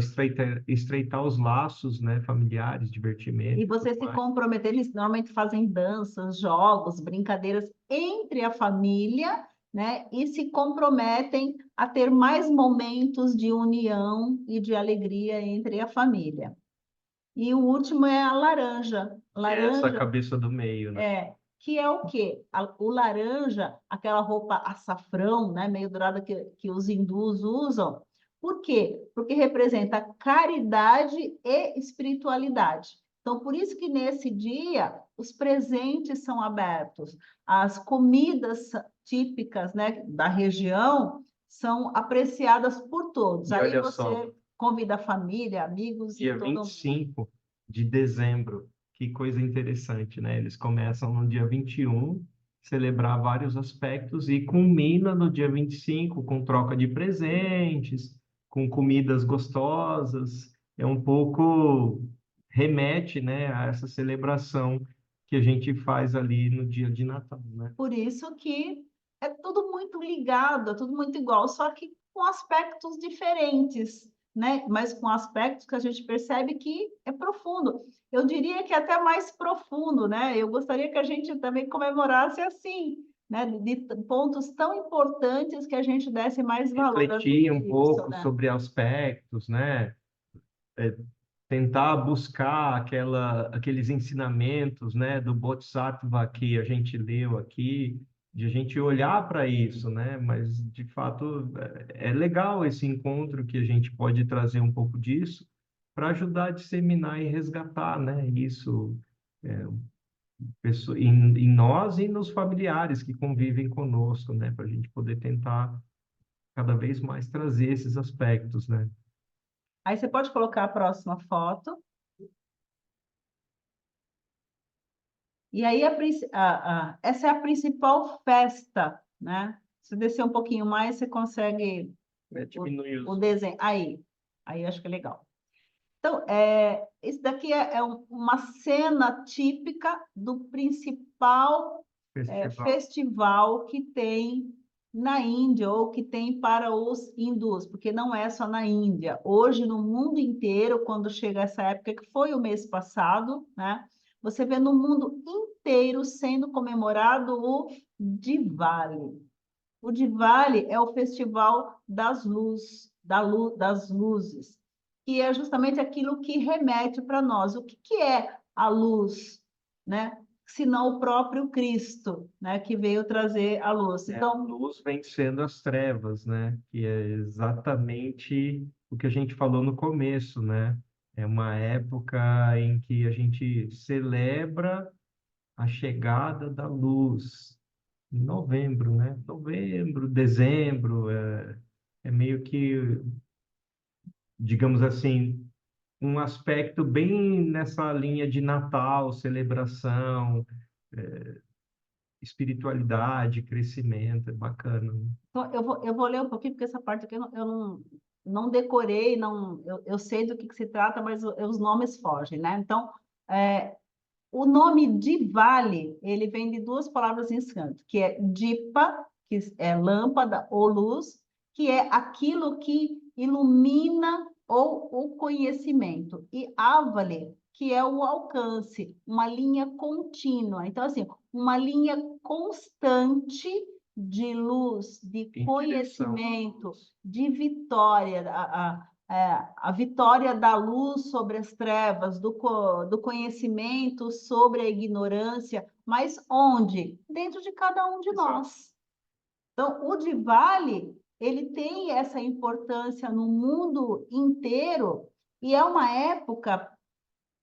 estreitar os laços, né? Familiares, divertimento e e você tudo se mais. comprometer, eles normalmente fazem danças, jogos, brincadeiras entre a família, né? E se comprometem a ter mais momentos de união e de alegria entre a família. E o último é a laranja. Essa cabeça do meio, né? Que é o quê? O laranja, aquela roupa açafrão, né, meio dourada que os hindus usam. Por quê? Porque representa caridade e espiritualidade. Então, por isso que nesse dia os presentes são abertos, as comidas típicas, né, da região são apreciadas por todos. E Aí olha você só, convida a família, amigos e dia todo mundo. 25 de dezembro, que coisa interessante, né? Eles começam no dia 21, celebrar vários aspectos e culmina no dia 25 com troca de presentes, com comidas gostosas. É um pouco remete, né, a essa celebração que a gente faz ali no dia de Natal, né? Por isso que é tudo muito ligado, é tudo muito igual, só que com aspectos diferentes, né? Mas com aspectos que a gente percebe que é profundo. Eu diria que é até mais profundo, né? Eu gostaria que a gente também comemorasse assim, né? De pontos tão importantes que a gente desse mais valor a tudo Refletir um isso, pouco né? sobre aspectos, né? Tentar buscar aqueles ensinamentos, né, do Bodhisattva que a gente leu aqui, de a gente olhar para isso, né? Mas, de fato, é legal esse encontro que a gente pode trazer um pouco disso para ajudar a disseminar e resgatar, né? Isso em nós e nos familiares que convivem conosco, né? Para a gente poder tentar cada vez mais trazer esses aspectos, né? Aí você pode colocar a próxima foto. E aí, essa é a principal festa, né? Se descer um pouquinho mais, você consegue Diminuir o os desenho. Aí acho que é legal. Então, esse daqui é uma cena típica do principal festival. festival que tem na Índia, ou que tem para os hindus, porque não é só na Índia. Hoje, no mundo inteiro, quando chega essa época, que foi o mês passado, né? Você vê no mundo inteiro sendo comemorado o Diwali. O Diwali é o festival das luzes, das luzes, que é justamente aquilo que remete para nós. O que é a luz, né? Senão o próprio Cristo, né? Que veio trazer a luz. A Então, luz vencendo as trevas, né? Que é exatamente o que a gente falou no começo, né? É uma época em que a gente celebra a chegada da luz. Em novembro, né? Novembro, dezembro, é meio que, digamos assim, um aspecto bem nessa linha de Natal, celebração, espiritualidade, crescimento, é bacana, né? então, eu vou ler um pouquinho, porque essa parte aqui eu não decorei, eu sei do que se trata, mas os nomes fogem, né? Então, é, o nome Diwali, ele vem de duas palavras em sânscrito, que é Dipa, que é lâmpada ou luz, que é aquilo que ilumina ou o conhecimento, e Avali, que é o alcance, uma linha contínua. Então, assim, uma linha constante de luz, de Em direção à conhecimento, luz. de vitória, a vitória da luz sobre as trevas, do conhecimento sobre a ignorância, mas onde? Dentro de cada um de Exato. nós. Então, o Diwali, ele tem essa importância no mundo inteiro e é uma época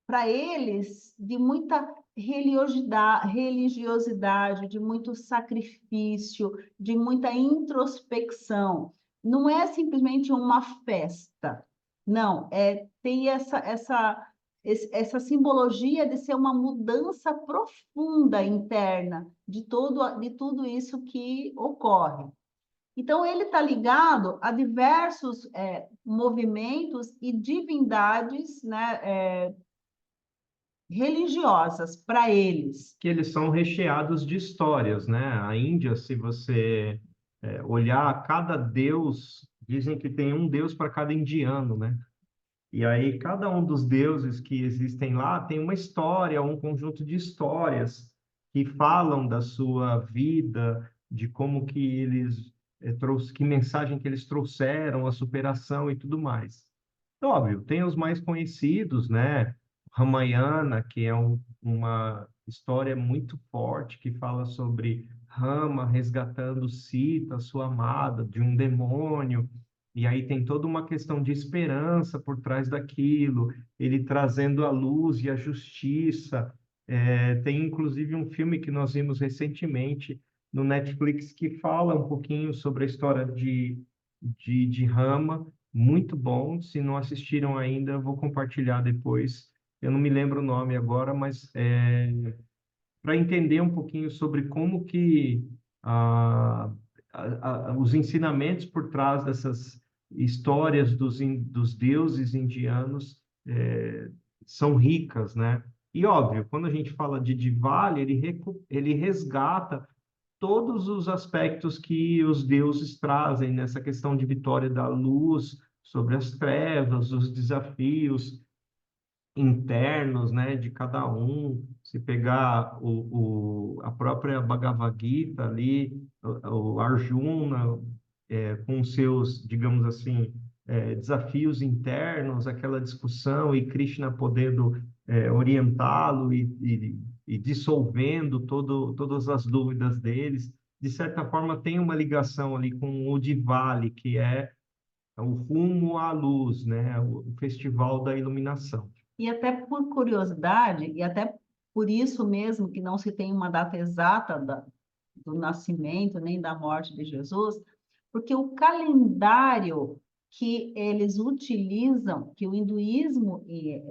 para eles de muita religiosidade, de muito sacrifício, de muita introspecção. Não é simplesmente uma festa, não, tem essa simbologia de ser uma mudança profunda interna de tudo isso que ocorre. Então, ele está ligado a diversos movimentos e divindades, né, religiosas para eles. Que eles são recheados de histórias, né? A Índia, se você olhar, cada deus, dizem que tem um deus para cada indiano, né? E aí, cada um dos deuses que existem lá tem uma história, um conjunto de histórias que falam da sua vida, de como que eles que mensagem que eles trouxeram, a superação e tudo mais. Óbvio, tem os mais conhecidos, né? Ramayana, que é uma história muito forte que fala sobre Rama resgatando Sita, sua amada, de um demônio. E aí tem toda uma questão de esperança por trás daquilo, ele trazendo a luz e a justiça. Tem inclusive um filme que nós vimos recentemente no Netflix que fala um pouquinho sobre a história de Rama, muito bom. Se não assistiram ainda, eu vou compartilhar depois. Eu não me lembro o nome agora, mas para entender um pouquinho sobre como que ah, os ensinamentos por trás dessas histórias dos deuses indianos são ricas, né? E óbvio, quando a gente fala de Diwali, ele resgata todos os aspectos que os deuses trazem nessa questão de vitória da luz sobre as trevas, os desafios internos, né, de cada um. Se pegar a própria Bhagavad Gita ali, o Arjuna, com seus, digamos assim, desafios internos, aquela discussão, e Krishna podendo orientá-lo e dissolvendo todas as dúvidas deles, de certa forma tem uma ligação ali com o Diwali, que é o rumo à luz, né, o festival da iluminação. E até por curiosidade, e até por isso mesmo que não se tem uma data exata do nascimento nem da morte de Jesus, porque o calendário que eles utilizam, que o hinduísmo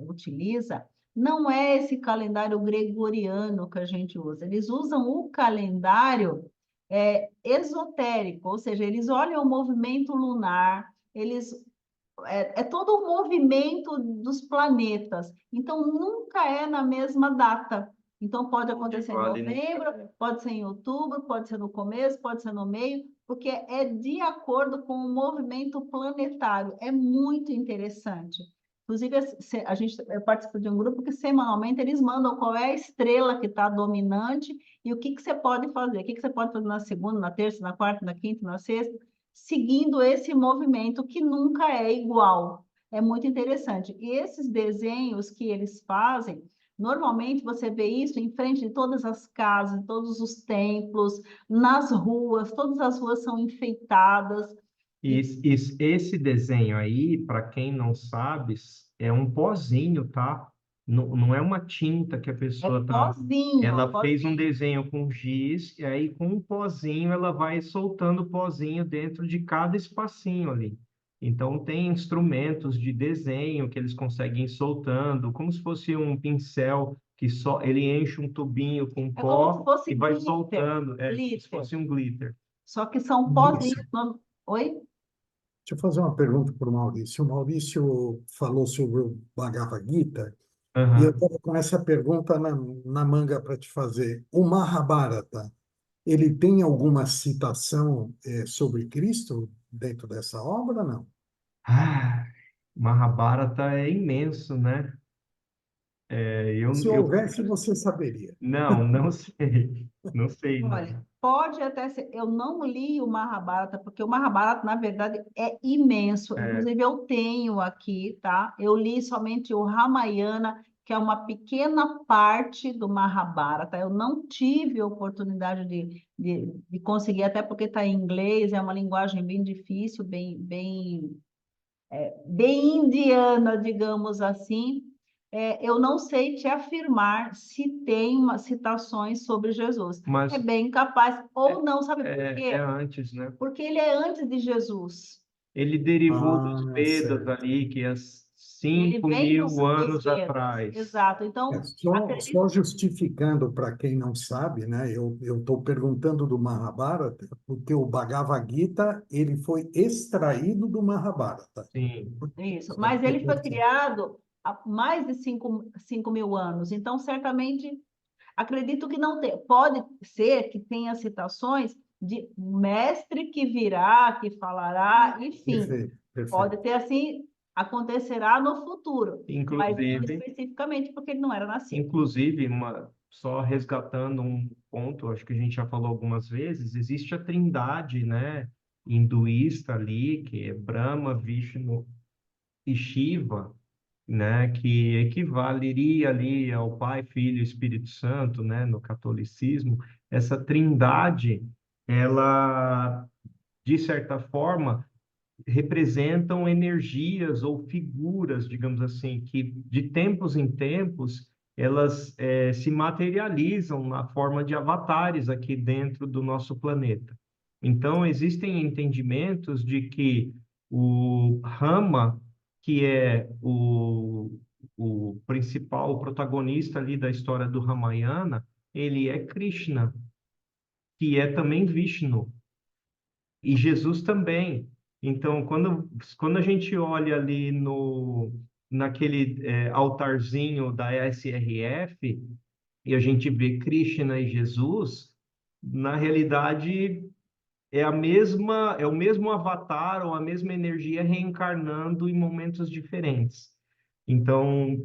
utiliza, não é esse calendário gregoriano que a gente usa. Eles usam o calendário esotérico, ou seja, eles olham o movimento lunar, é todo o movimento dos planetas. Então, nunca é na mesma data. Então, pode acontecer em novembro, pode ser em outubro, pode ser no começo, pode ser no meio, porque é de acordo com o movimento planetário. É muito interessante. Inclusive, eu participo de um grupo que semanalmente eles mandam qual é a estrela que está dominante e o que você pode fazer. O que você pode fazer na segunda, na terça, na quarta, na quinta, na sexta, seguindo esse movimento que nunca é igual. É muito interessante. E esses desenhos que eles fazem, normalmente você vê isso em frente de todas as casas, em todos os templos, nas ruas, todas as ruas são enfeitadas. Esse desenho aí, para quem não sabe, é um pozinho, tá? Não é uma tinta que a É pessoa tá. pozinho, Ela fez um pozinho. desenho com giz, e aí com um pozinho ela vai soltando o pozinho dentro de cada espacinho ali. Então tem instrumentos de desenho que eles conseguem ir soltando, como se fosse um pincel que só ele enche um tubinho com É como se pó fosse e vai glitter, soltando, como se glitter. fosse um glitter. Só que são Maurício, pozinhos. Oi? deixa eu fazer uma pergunta para o Maurício. O Maurício falou sobre o Bhagavad Gita, e eu Aham. estava com essa pergunta na manga para te fazer. O Mahabharata, ele tem alguma citação sobre Cristo dentro dessa obra, não? Ah, Mahabharata é imenso, né? Se houvesse, você saberia. Não sei, não sei, Olha, não. pode até ser. Eu não li o Mahabharata, porque o Mahabharata, na verdade, é imenso. É, Inclusive, eu tenho aqui, tá? Eu li somente o Ramayana, que é uma pequena parte do Mahabharata. Eu não tive a oportunidade de conseguir, até porque está em inglês, é uma linguagem bem difícil, bem indiana, digamos assim. Eu não sei te afirmar se tem citações sobre Jesus. É mas bem capaz, ou não, sabe por é quê? antes, né? Porque ele é antes de Jesus. Ele derivou dos Ah, Vedas certo. ali, que há Ele cinco vem dos, mil dos anos Vedas. atrás. Exato. Então, Só acredito. justificando para quem não sabe, né? Eu estou perguntando do Mahabharata, porque o Bhagavad Gita ele foi extraído do Mahabharata. Sim. Isso. Só Mas para ele foi ter criado há mais de 5.000 anos. Então, certamente, acredito que não tem. Pode ser que tenha citações de mestre que virá, que falará, enfim. perfeito, Pode perfeito. ter assim, acontecerá no futuro, mas não Inclusive, especificamente porque ele não era nascido. só resgatando um ponto, acho que a gente já falou algumas vezes, existe a trindade, né, hinduísta ali, que é Brahma, Vishnu e Shiva. né, que equivaleria ali ao Pai, Filho e Espírito Santo, né, no catolicismo, essa trindade, ela, de certa forma, representam energias ou figuras, digamos assim, que de tempos em tempos elas se materializam na forma de avatares aqui dentro do nosso planeta. Então, existem entendimentos de que o Rama, que é o principal, o protagonista ali da história do Ramayana, ele é Krishna, que é também Vishnu. E Jesus também. Então, quando a gente olha ali naquele altarzinho da SRF e a gente vê Krishna e Jesus, na realidade é o mesmo avatar ou a mesma energia reencarnando em momentos diferentes. Então,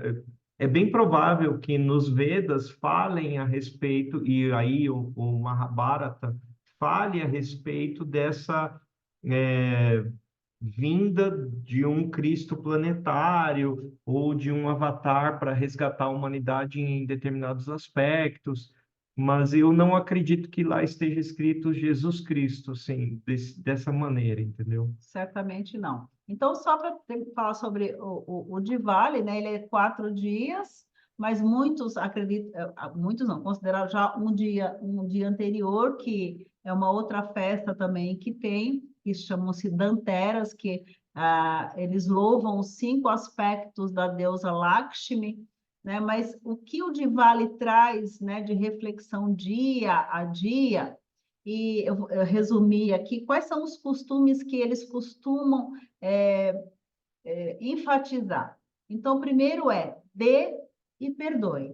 é bem provável que nos Vedas falem a respeito, e aí o Mahabharata fale a respeito dessa vinda de um Cristo planetário ou de um avatar para resgatar a humanidade em determinados aspectos, mas eu não acredito que lá esteja escrito Jesus Cristo, assim, dessa maneira, entendeu? Certamente não. Então, só para falar sobre o Diwali, né? Ele é 4 dias, mas muitos acreditam, muitos não, consideram já um dia anterior, que é uma outra festa também que tem, que chamam-se Dhanteras, que eles louvam os 5 aspectos da deusa Lakshmi, né? Mas o que o Diwali traz, né, de reflexão dia a dia, e eu resumi aqui quais são os costumes que eles costumam enfatizar. Então, o primeiro é dê e perdoe.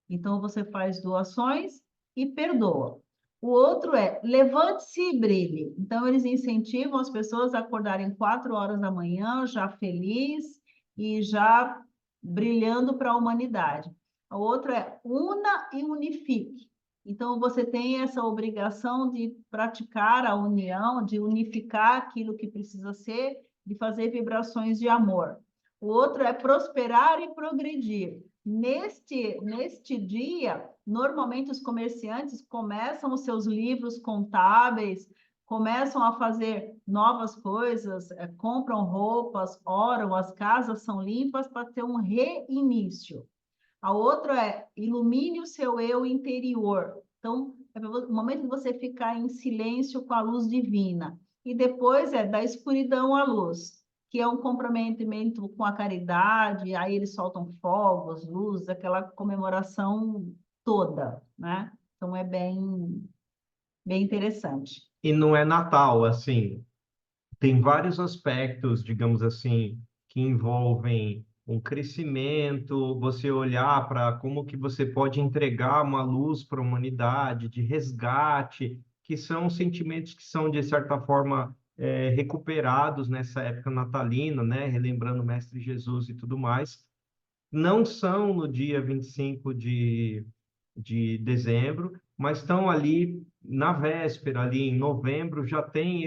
Então, você faz doações e perdoa. O outro é levante-se e brilhe. Então, eles incentivam as pessoas a acordarem 4 horas da manhã, já feliz e já brilhando para a humanidade. O outro é una e unifique. Então, você tem essa obrigação de praticar a união, de unificar aquilo que precisa ser, de fazer vibrações de amor. O outro é prosperar e progredir. Neste dia, normalmente os comerciantes começam os seus livros contábeis, começam a fazer novas coisas, compram roupas, oram, as casas são limpas para ter um reinício. A outra é ilumine o seu eu interior. Então, é o momento de você ficar em silêncio com a luz divina. E depois é da escuridão à luz, que é um comprometimento com a caridade, aí eles soltam fogos, luzes, aquela comemoração toda, né? Então, é bem interessante. E não é Natal, assim, tem vários aspectos, digamos assim, que envolvem um crescimento, você olhar para como que você pode entregar uma luz para a humanidade, de resgate, que são sentimentos que são, de certa forma, recuperados nessa época natalina, né? Relembrando o Mestre Jesus e tudo mais. Não são no dia 25 de dezembro, mas estão ali na véspera, ali em novembro, já tem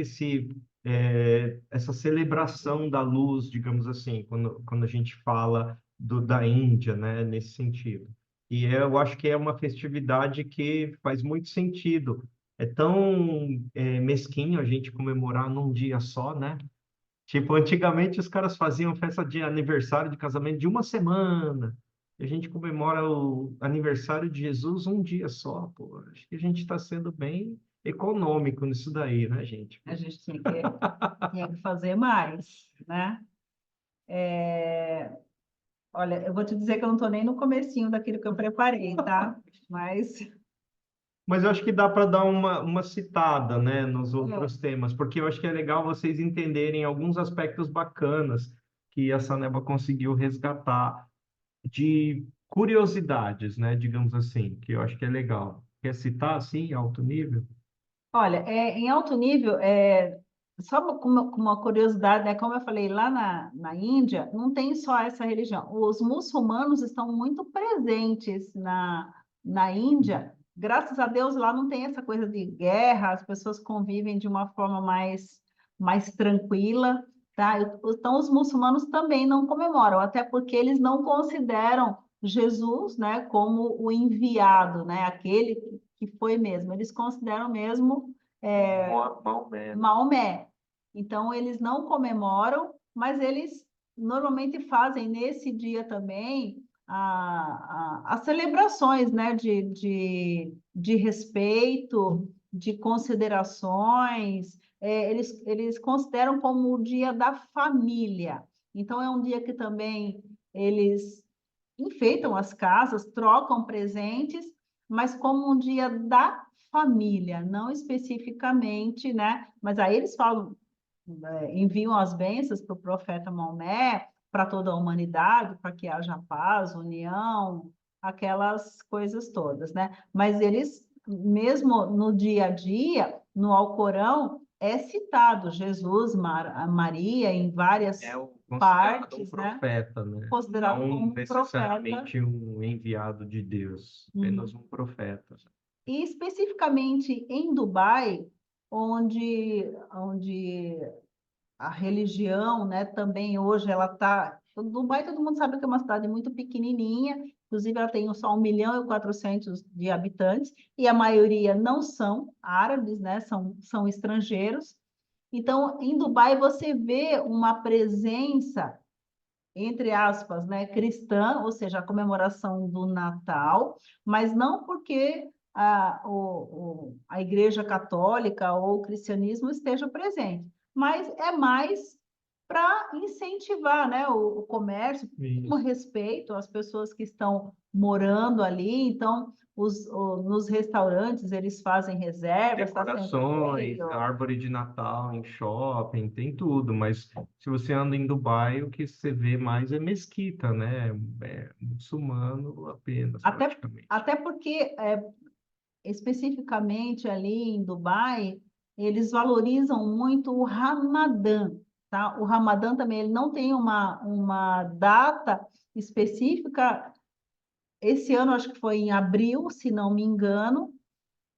essa celebração da luz, digamos assim, quando a gente fala da Índia, né, nesse sentido. E eu acho que é uma festividade que faz muito sentido. É tão mesquinho a gente comemorar num dia só, né? Tipo, antigamente os caras faziam festa de aniversário de casamento de uma semana. E a gente comemora o aniversário de Jesus um dia só, pô. Acho que a gente está sendo bem econômico nisso daí, né, gente? A gente tinha que fazer mais, né? Olha, eu vou te dizer que eu não estou nem no comecinho daquilo que eu preparei, tá? Mas Mas eu acho que dá para dar uma citada, né, nos outros temas, porque eu acho que é legal vocês entenderem alguns aspectos bacanas que a Saneba conseguiu resgatar de curiosidades, né, digamos assim, que eu acho que é legal. Quer citar, assim, alto nível? olha, em alto nível, só com uma curiosidade, né? Como eu falei, lá na Índia, não tem só essa religião. Os muçulmanos estão muito presentes na Índia. Graças a Deus, lá não tem essa coisa de guerra, as pessoas convivem de uma forma mais tranquila. tá? Então, os muçulmanos também não comemoram, até porque eles não consideram Jesus, né, como o enviado, né, aquele que foi mesmo. Eles consideram mesmo Maomé. Maomé. Então, eles não comemoram, mas eles normalmente fazem nesse dia também as celebrações, né, de respeito, de considerações. Eles consideram como o dia da família. Então, é um dia que também eles enfeitam as casas, trocam presentes, mas como um dia da família, não especificamente, né? Mas aí eles falam, enviam as bênçãos para o profeta Maomé, para toda a humanidade, para que haja paz, união, aquelas coisas todas, né? Mas eles, mesmo no dia a dia, no Alcorão, é citado Jesus, Maria, em várias É considerado um partes, né? profeta, né? Considerado Não como um profeta. necessariamente um enviado de Deus, apenas um profeta. E especificamente em Dubai, onde a religião, né, também hoje ela está... Dubai, todo mundo sabe que é uma cidade muito pequenininha, inclusive ela tem só 1.400.000 de habitantes, e a maioria não são árabes, né, são estrangeiros. Então, em Dubai, você vê uma presença, entre aspas, né, cristã, ou seja, a comemoração do Natal, mas não porque a Igreja Católica ou o cristianismo esteja presente, mas é mais para incentivar, né, o comércio, com Isso. respeito às pessoas que estão morando ali. Então, nos restaurantes eles fazem reservas, está sempre Decorações, cheio. árvore de Natal em shopping, tem tudo, mas se você anda em Dubai, o que você vê mais é mesquita, né? É muçulmano apenas, praticamente. Até porque especificamente ali em Dubai, eles valorizam muito o Ramadã, tá? O Ramadã também ele não tem uma data específica. Esse ano acho que foi em abril, se não me engano,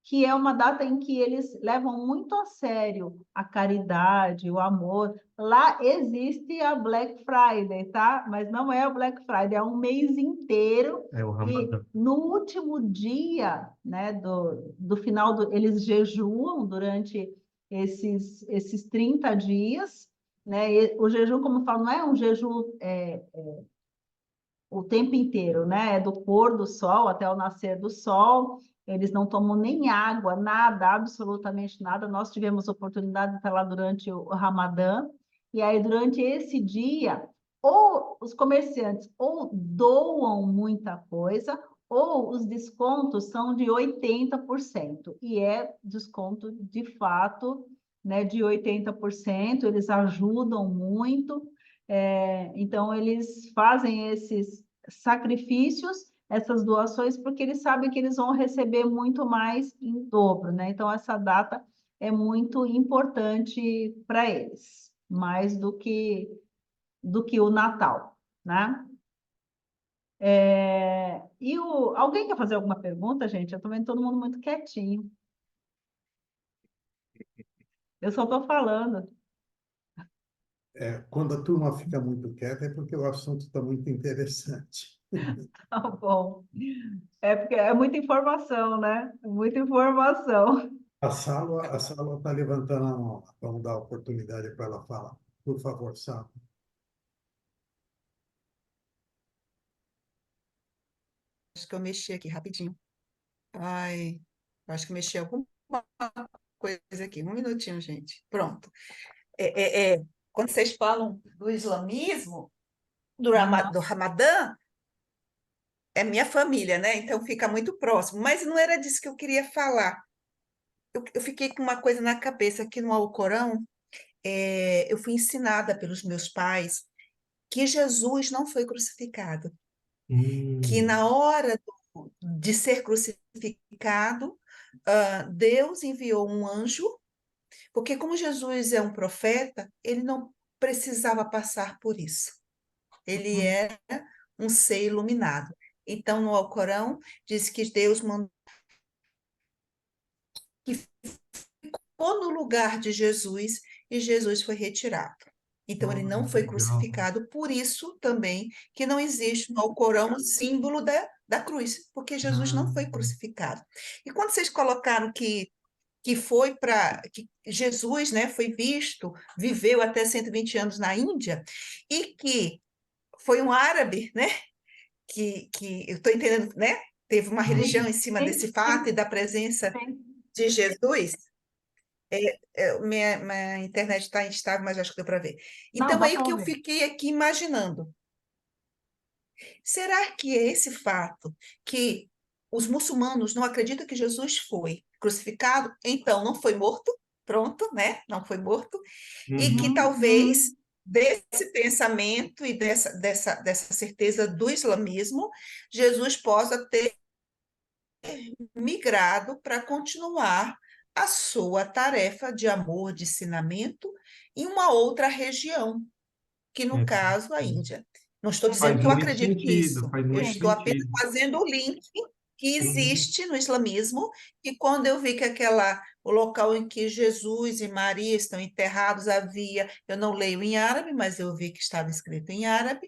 que é uma data em que eles levam muito a sério a caridade, o amor. Lá existe a Black Friday, tá? Mas não é a Black Friday, é um mês inteiro. É o E Ramadã. no último dia, né, do final eles jejuam durante esses 30 dias, né? E o jejum, como eu falo, não é um jejum o tempo inteiro, né? É do pôr do sol até o nascer do sol. Eles não tomam nem água, nada, absolutamente nada. Nós tivemos oportunidade de estar lá durante o Ramadã. E aí, durante esse dia, ou os comerciantes ou doam muita coisa, ou os descontos são de 80%. E é desconto de fato, né, de 80%. Eles ajudam muito. Então, eles fazem esses sacrifícios, essas doações, porque eles sabem que eles vão receber muito mais em dobro, né? Então, essa data é muito importante para eles, mais do que o Natal, né? Alguém quer fazer alguma pergunta, gente? Eu estou vendo todo mundo muito quietinho. Eu só estou falando. Quando a turma fica muito quieta é porque o assunto está muito interessante. Tá bom. É porque é muita informação, né? Muita informação. A Sala está levantando a mão. Vamos dar oportunidade para ela falar. Por favor, Sala. Acho que eu mexi aqui rapidinho. Ai, acho que eu mexi alguma coisa aqui. Um minutinho, gente. Pronto. Quando vocês falam do islamismo, do Ramadã, é minha família, né? Então fica muito próximo. Mas não era disso que eu queria falar. Eu fiquei com uma coisa na cabeça aqui no Alcorão. Eu fui ensinada pelos meus pais que Jesus não foi crucificado, que na hora de ser crucificado, Deus enviou um anjo, porque como Jesus é um profeta, ele não precisava passar por isso. Ele era um ser iluminado. Então, no Alcorão, diz que Deus mandou que ficou no lugar de Jesus e Jesus foi retirado. Então, ele Olha, não que foi legal. crucificado, por isso também que não existe no Alcorão o símbolo da cruz, porque Jesus Ah, não foi crucificado. E quando vocês colocaram que foi para que Jesus, né, foi visto, viveu até 120 anos na Índia, e que foi um árabe, né, que eu estou entendendo, né, teve uma religião uhum. em cima Sim, desse fato sim, e da presença sim. de Jesus. Minha internet está instável, mas acho que deu para ver. Não, Então, dá aí o para que eu ouvir. fiquei aqui imaginando, será que é esse fato que os muçulmanos não acreditam que Jesus foi crucificado, então não foi morto, pronto, né? Não foi morto, e que Uhum. talvez desse pensamento e dessa certeza do islamismo, Jesus possa ter migrado para continuar a sua tarefa de amor, de ensinamento em uma outra região, que no É, caso a Índia. Não estou dizendo faz que eu muito acredito sentido, nisso, faz eu muito estou apenas sentido. fazendo o link que Uhum. existe no islamismo, e quando eu vi que o local em que Jesus e Maria estão enterrados havia, eu não leio em árabe, mas eu vi que estava escrito em árabe,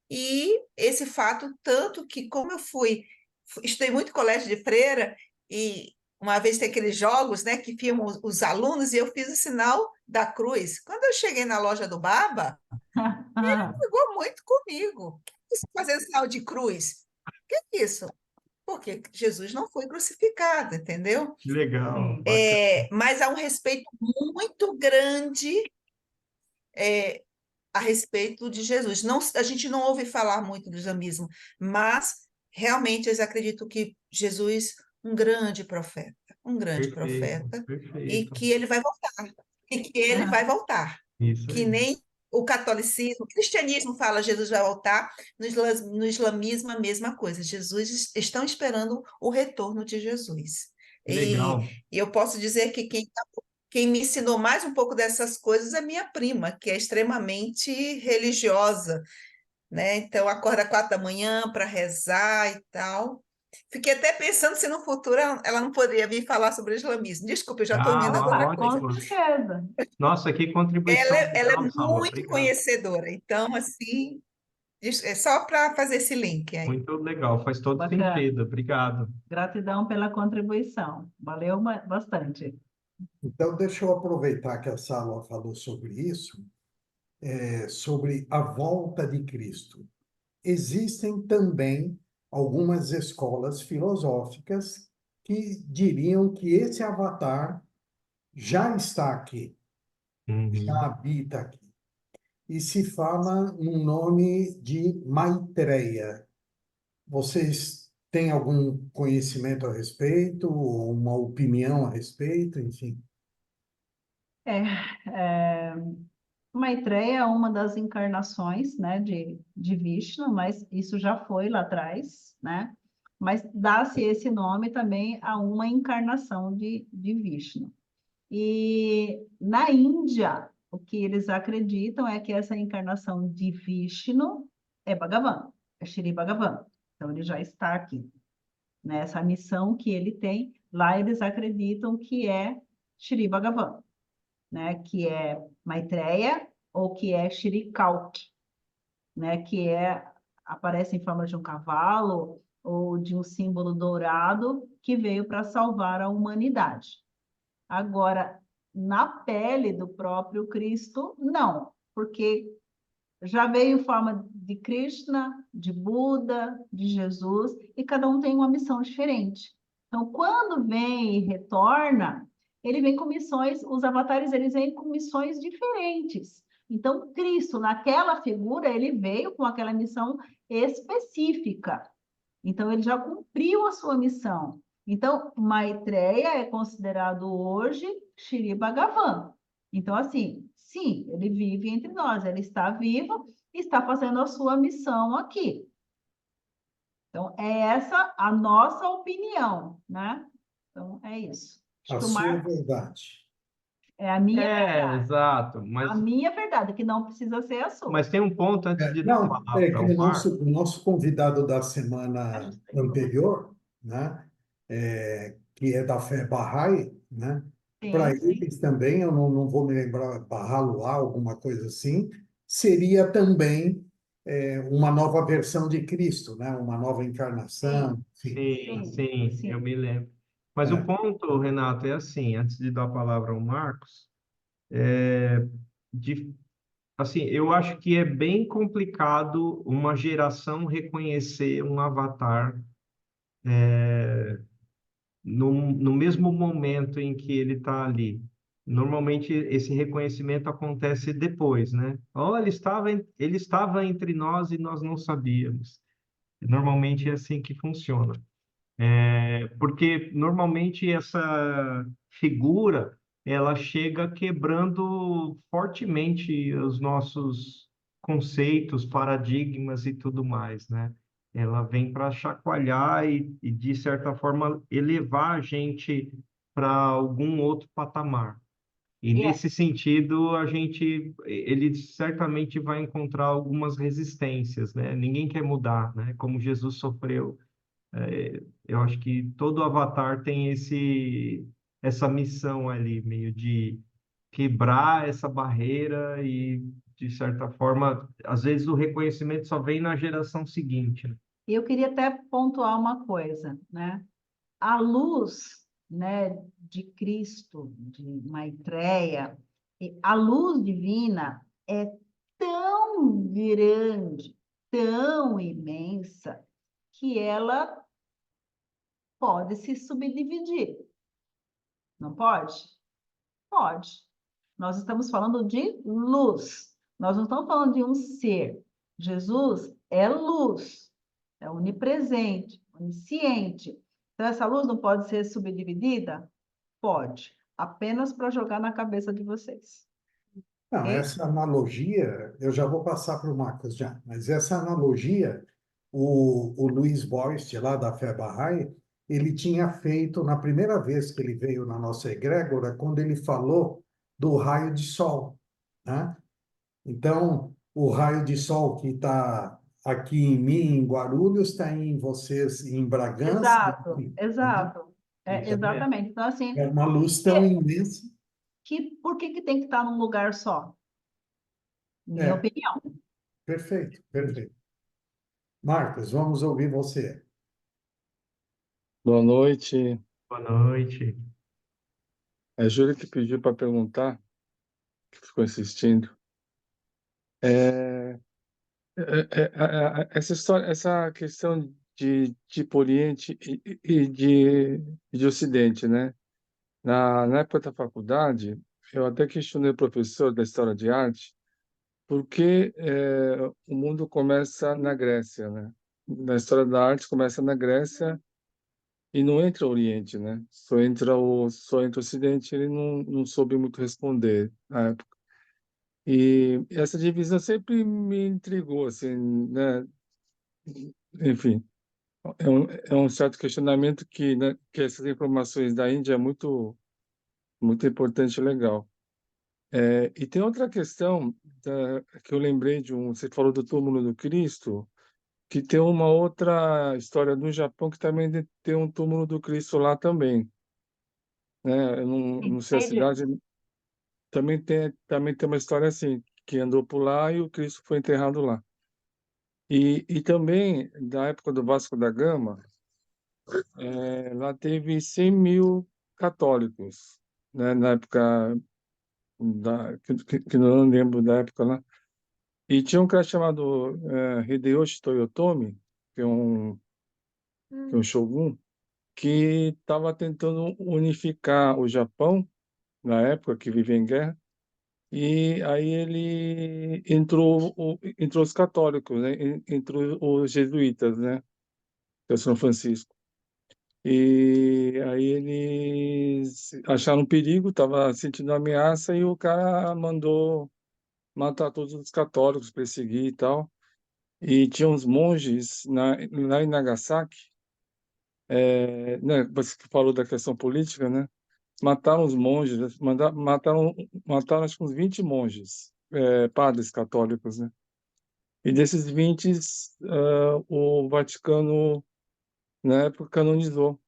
e esse fato, tanto que como estudei muito em colégio de freira, e uma vez tem aqueles jogos, né, que filmam os alunos, e eu fiz o sinal da cruz. Quando eu cheguei na loja do Baba, pegou muito comigo. Que é isso, fazer sinal de cruz? Que é isso? Porque Jesus não foi crucificado, entendeu? Que legal, Sim. bacana. Mas há um respeito muito grande a respeito de Jesus. Não, a gente não ouve falar muito do islamismo, mas realmente eles acreditam que Jesus, um grande Perfeito, profeta, e perfeito. que ele vai voltar, e que ele vai voltar. Isso Que aí. nem o catolicismo, o cristianismo fala Jesus vai voltar, no islamismo a mesma coisa. Estão esperando o retorno de Jesus. Que E, legal. e eu posso dizer que quem me ensinou mais um pouco dessas coisas é minha prima, que é extremamente religiosa, né? Então, acorda 4 da manhã para rezar e tal. Fiquei até pensando se no futuro ela não poderia vir falar sobre o islamismo. Desculpa, eu já estou Ah, emendando outra coisa. Com certeza. nossa, que Ela, contribuição ela é legal, Salma. muito Obrigado. conhecedora, então, assim, é só para fazer esse link aí. Muito legal, faz todo Bacana. sentido. Obrigado. Gratidão pela contribuição. Valeu bastante. Então, deixa eu aproveitar que a Sala falou sobre isso, sobre a volta de Cristo. Existem também algumas escolas filosóficas que diriam que esse avatar já está aqui, já Uhum. habita aqui. E se fala num nome de Maitreya. Vocês têm algum conhecimento a respeito, ou uma opinião a respeito, enfim? É, é, Maitreya é uma das encarnações, né, de Vishnu, mas isso já foi lá atrás, né? Mas dá-se esse nome também a uma encarnação de Vishnu. E na Índia, o que eles acreditam é que essa encarnação de Vishnu é Bhagavan, é Shri Bhagavan. Então ele já está aqui, né? Essa missão que ele tem, lá eles acreditam que é Shri Bhagavan, né? Que é Maitreya ou que é Shri Kalki, né? Aparece em forma de um cavalo ou de um símbolo dourado que veio para salvar a humanidade. Agora, na pele do próprio Cristo, não, porque já veio em forma de Krishna, de Buda, de Jesus, e cada um tem uma missão diferente. Então, quando vem e retorna, ele vem com missões, os avatares eles vêm com missões diferentes. Então, Cristo, naquela figura, ele veio com aquela missão específica. Então, ele já cumpriu a sua missão. Então, Maitreya é considerado hoje Shri Bhagavan. Então, assim, sim, ele vive entre nós, ele está vivo e está fazendo a sua missão aqui. Então, é essa a nossa opinião, né? Então, é isso. Acho A que o sua Marcos verdade. é a minha É, verdade. exato. A minha verdade, que não precisa ser a sua. Mas tem um ponto antes de dar a Não, é palavra que ao o Marco. nosso convidado da semana anterior, né, que é da fé Bahá'í, né, para Sim, sim. eles também, eu não vou me lembrar, Bahá'u'lláh, alguma coisa assim, seria também uma nova versão de Cristo, né? Uma nova Sim, encarnação, enfim. Sim, eu sim. me lembro. Mas o É, ponto, Renato, é assim, antes de dar a palavra ao Marcos, de, assim, eu acho que é bem complicado uma geração reconhecer um avatar no mesmo momento em que ele está ali. Normalmente esse reconhecimento acontece depois, né? Oh, ele estava entre nós e nós não sabíamos. Normalmente é assim que funciona. Porque normalmente essa figura ela chega quebrando fortemente os nossos conceitos, paradigmas e tudo mais, né? Ela vem para chacoalhar de certa forma, elevar a gente para algum outro patamar. E E é- nesse sentido, ele certamente vai encontrar algumas resistências, né? Ninguém quer mudar, né? Como Jesus sofreu, eu acho que todo avatar tem essa missão ali, meio de quebrar essa barreira e, de certa forma, às vezes o reconhecimento só vem na geração seguinte, né? eu queria até pontuar uma coisa, né? A luz, né, de Cristo, de Maitreya, a luz divina é tão grande, tão imensa, que ela pode se subdividir. Não pode? Pode. Nós estamos falando de luz. Nós não estamos falando de um ser. Jesus é luz, é onipresente, onisciente. Então, essa luz não pode ser subdividida? Pode. Apenas para jogar na cabeça de vocês. não, Ok? essa analogia, eu já vou passar para o Marcos já, mas essa analogia, o Luiz Boist, lá da Fé Bahá'í, ele tinha feito na primeira vez que ele veio na nossa egrégora, quando ele falou do raio de sol, né? Então, o raio de sol que está aqui em mim, em Guarulhos, está em vocês, em Bragança, Exato, né? exato. É, Isso mesmo. exatamente. Então, assim, É uma luz tão imensa. por que tem que estar num lugar só? Minha É, opinião. perfeito, perfeito. Marcos, vamos ouvir você. Boa noite. Boa noite. A Júlia que pediu para perguntar, que ficou insistindo. É, essa história, essa questão de tipo Oriente e de Ocidente, né? Na época da faculdade, eu até questionei o professor da História de Arte, por que o mundo começa na Grécia, né? Na história da arte começa na Grécia e não entra o Oriente, né? Só entra o Ocidente. Ele não soube muito responder na época. E essa divisão sempre me intrigou, assim, né? Enfim, é um certo questionamento que, né, que essas informações da Índia é muito, muito importante e legal. E tem outra questão que eu lembrei você falou do túmulo do Cristo, que tem uma outra história no Japão que também tem um túmulo do Cristo lá também, né? Eu não sei a Entendi. cidade, também tem uma história assim, que andou por lá e o Cristo foi enterrado lá. E também, da época do Vasco da Gama, lá teve 100 mil católicos, né? Na época, que eu não lembro da época lá. E tinha um cara chamado Hideyoshi Toyotomi, que é um shogun, que estava tentando unificar o Japão, na época que vivia em guerra. E aí ele entrou os católicos, né? Entrou os jesuítas, né? Que é São Francisco. E aí eles acharam um perigo, estava sentindo ameaça e o cara mandou matar todos os católicos, perseguir e tal. E tinha uns monges lá em Nagasaki, né? Você que falou da questão política, né? Mataram os monges, né? Mataram acho que uns 20 monges, padres católicos, né? E desses 20, o Vaticano, na época, canonizou.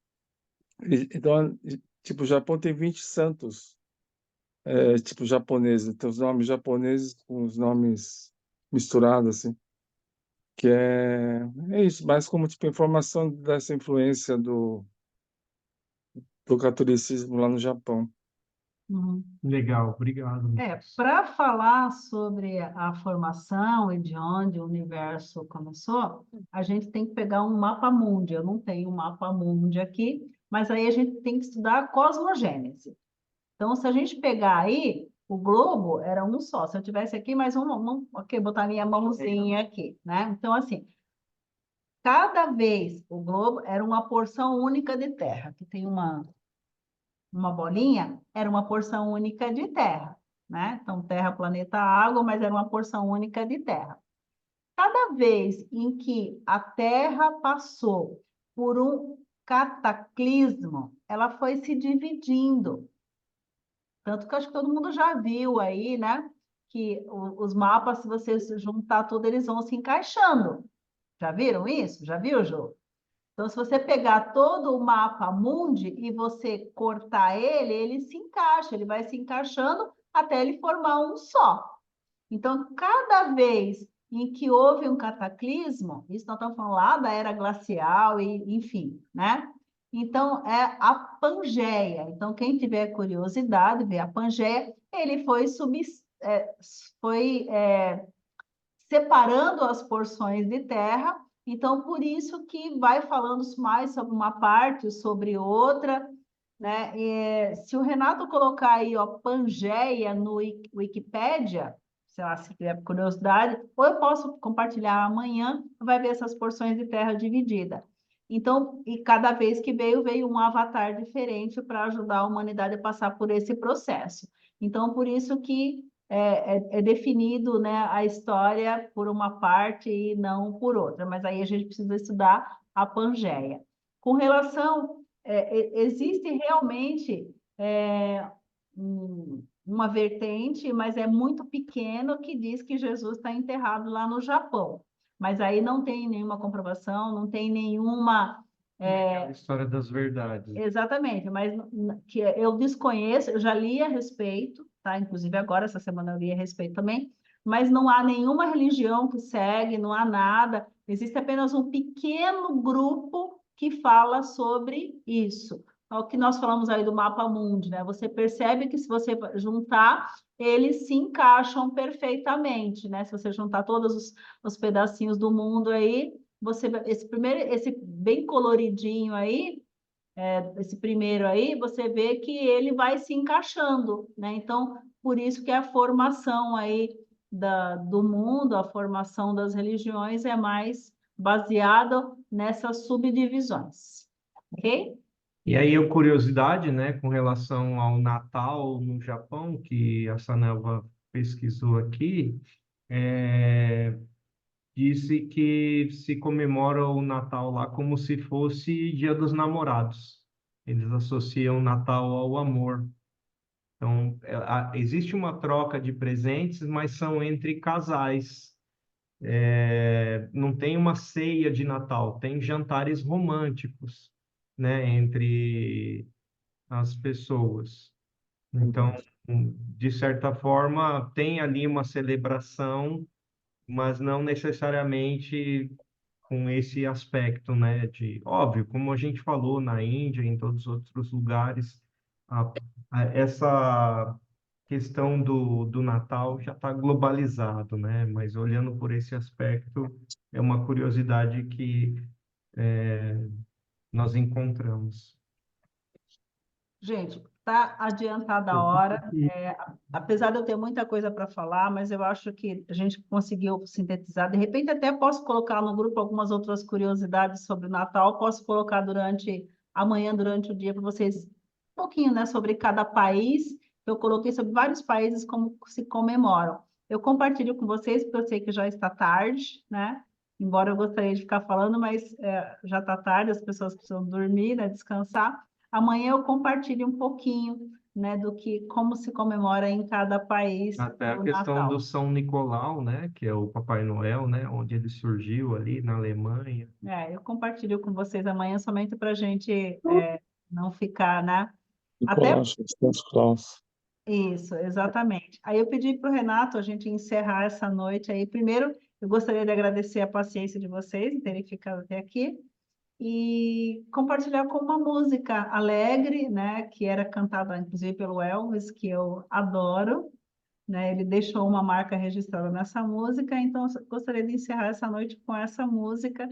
Então, tipo, o Japão tem 20 santos, tipo, japoneses. Tem os nomes japoneses com os nomes misturada, assim, que é isso, mais como tipo informação dessa influência do catolicismo lá no Japão. Uhum. Legal, obrigado, Lucas. Para falar sobre a formação e de onde o universo começou, a gente tem que pegar um mapa mundi. Eu não tenho um mapa mundi aqui, mas aí a gente tem que estudar a cosmogênese. Então, se a gente pegar aí, o globo era um só. Se eu tivesse aqui mais ok, botar minha mãozinha aqui, né? Então, assim, cada vez o globo era uma porção única de terra, que tem uma bolinha, era uma porção única de terra, né? Então, terra, planeta, água, mas era uma porção única de terra. Cada vez em que a Terra passou por um cataclismo, ela foi se dividindo. Tanto que eu acho que todo mundo já viu aí, né? Que os mapas, se você juntar tudo, eles vão se encaixando. Já viram isso? Já viu, Jô? Então, se você pegar todo o mapa mundi e você cortar ele, ele se encaixa, ele vai se encaixando até ele formar um só. Então, cada vez em que houve um cataclismo, isso nós estamos falando lá da era glacial, e, enfim, né? Então, é a Pangeia. Então, quem tiver curiosidade, ver a Pangeia, ele foi separando as porções de terra. Então, por isso que vai falando mais sobre uma parte, sobre outra, né? Se o Renato colocar aí, ó, Pangeia no Wikipédia, sei lá, se tiver curiosidade, ou eu posso compartilhar amanhã, vai ver essas porções de terra dividida. Então, e cada vez que veio um avatar diferente para ajudar a humanidade a passar por esse processo. Então, por isso que é definido, né, a história por uma parte e não por outra, mas aí a gente precisa estudar a Pangeia. Com relação, existe realmente uma vertente, mas é muito pequeno, que diz que Jesus está enterrado lá no Japão. Mas aí não tem nenhuma comprovação, não tem nenhuma... Aquela história das verdades. Exatamente, mas que eu desconheço, eu já li a respeito, tá? Inclusive agora, essa semana eu li a respeito também, mas não há nenhuma religião que segue, não há nada, existe apenas um pequeno grupo que fala sobre isso. É o que nós falamos aí do mapa mundi, né? Você percebe que se você juntar, eles se encaixam perfeitamente, né? Se você juntar todos os pedacinhos do mundo aí, esse bem coloridinho aí, esse primeiro aí, você vê que ele vai se encaixando, né? Então, por isso que a formação aí do mundo, a formação das religiões é mais baseada nessas subdivisões, ok? E aí, a curiosidade, né, com relação ao Natal no Japão, que a Sanelva pesquisou aqui, disse que se comemora o Natal lá como se fosse Dia dos Namorados. Eles associam o Natal ao amor. Então, existe uma troca de presentes, mas são entre casais. Não tem uma ceia de Natal, tem jantares românticos, né, entre as pessoas. Então, de certa forma, tem ali uma celebração, mas não necessariamente com esse aspecto, né, de, óbvio, como a gente falou na Índia, em todos os outros lugares, a- essa questão do Natal já está globalizado, né, mas olhando por esse aspecto, é uma curiosidade que nós encontramos. Gente, tá adiantada a hora. Apesar de eu ter muita coisa para falar, mas eu acho que a gente conseguiu sintetizar. De repente, até posso colocar no grupo algumas outras curiosidades sobre o Natal. Posso colocar amanhã, durante o dia, para vocês, um pouquinho, né, sobre cada país. Eu coloquei sobre vários países como se comemoram. Eu compartilho com vocês, porque eu sei que já está tarde, né? Embora eu gostaria de ficar falando, mas já está tarde, as pessoas precisam dormir, né, descansar. Amanhã eu compartilho um pouquinho, né, como se comemora em cada país Até a o questão do Natal. São Nicolau, né, que é o Papai Noel, né, onde ele surgiu ali na Alemanha. Eu compartilho com vocês amanhã somente para a gente não ficar, né? Até Nicolás, Santos Claus. Isso, exatamente. Aí eu pedi para o Renato a gente encerrar essa noite aí. Primeiro, eu gostaria de agradecer a paciência de vocês em terem ficado até aqui e compartilhar com uma música alegre, né, que era cantada inclusive pelo Elvis, que eu adoro, né? Ele deixou uma marca registrada nessa música, então eu gostaria de encerrar essa noite com essa música,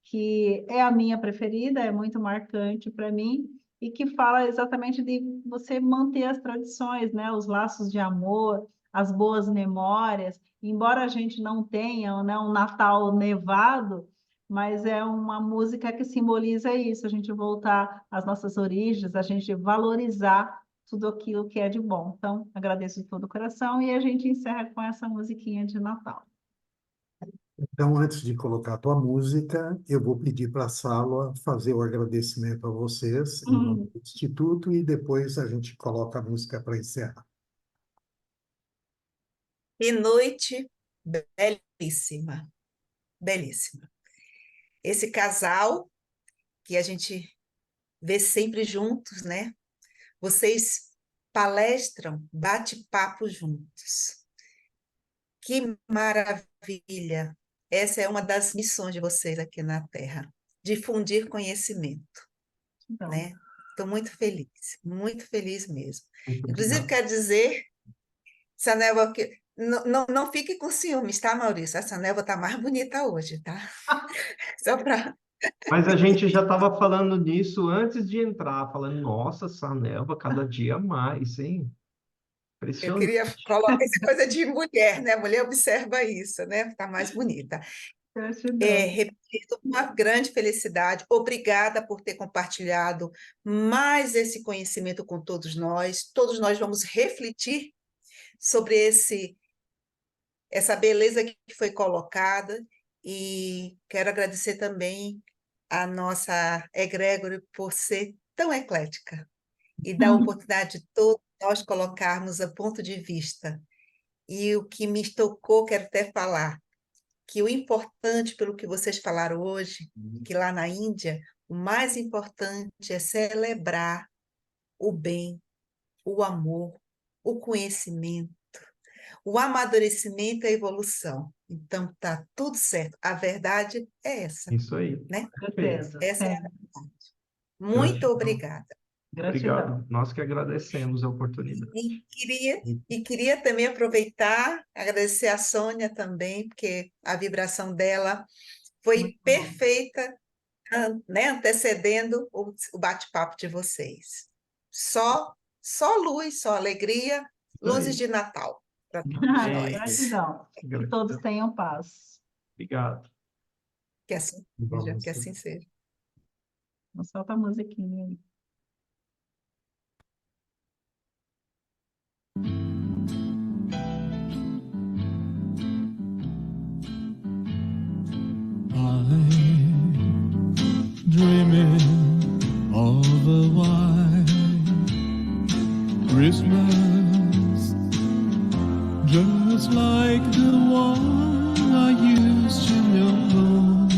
que é a minha preferida, é muito marcante para mim, e que fala exatamente de você manter as tradições, né? Os laços de amor, as boas memórias, embora a gente não tenha, né, um Natal nevado, mas é uma música que simboliza isso, a gente voltar às nossas origens, a gente valorizar tudo aquilo que é de bom. Então, agradeço de todo o coração e a gente encerra com essa musiquinha de Natal. Então, antes de colocar a tua música, eu vou pedir para a Sala fazer o agradecimento a vocês em nome do Instituto e depois a gente coloca a música para encerrar. Que noite belíssima, belíssima. Esse casal que a gente vê sempre juntos, né? Vocês palestram, bate-papo juntos. Que maravilha! Essa é uma das missões de vocês aqui na Terra, difundir conhecimento, Então, né? Estou muito feliz mesmo. Muito Inclusive, obrigado. quero dizer, essa névoa que não fique com ciúmes, tá, Maurício? Essa névoa está mais bonita hoje, tá? Só para... Mas a gente já estava falando nisso antes de entrar, falando, nossa, essa névoa cada dia mais, hein? Eu Impressionante. queria colocar essa coisa de mulher, né? A mulher observa isso, né? Está mais bonita. gratidão. Repito, uma grande felicidade. Obrigada por ter compartilhado mais esse conhecimento com todos nós. Todos nós vamos refletir sobre essa beleza que foi colocada e quero agradecer também a nossa egrégora por ser tão eclética e dar a oportunidade de todos nós colocarmos a ponto de vista. E o que me tocou, quero até falar, que o importante, pelo que vocês falaram hoje, que lá na Índia, o mais importante é celebrar o bem, o amor, o conhecimento, o amadurecimento e a evolução. Então, tá tudo certo. A verdade é essa, Isso aí. né? Perfeito. Certeza. Essa é a É, verdade. Muito obrigada. gratidão. Obrigado. Nós que agradecemos a oportunidade. Queria também aproveitar, agradecer a Sônia também, porque a vibração dela foi Muito bom. perfeita, né, antecedendo o bate-papo de vocês. Só luz, só alegria, luzes de Natal para todos nós. Gratidão. Que todos tenham paz. Obrigado. Que assim seja, Vamos. que assim seja. Não solta a musiquinha aí. I'm dreaming of a white Christmas, just like the one I used to know.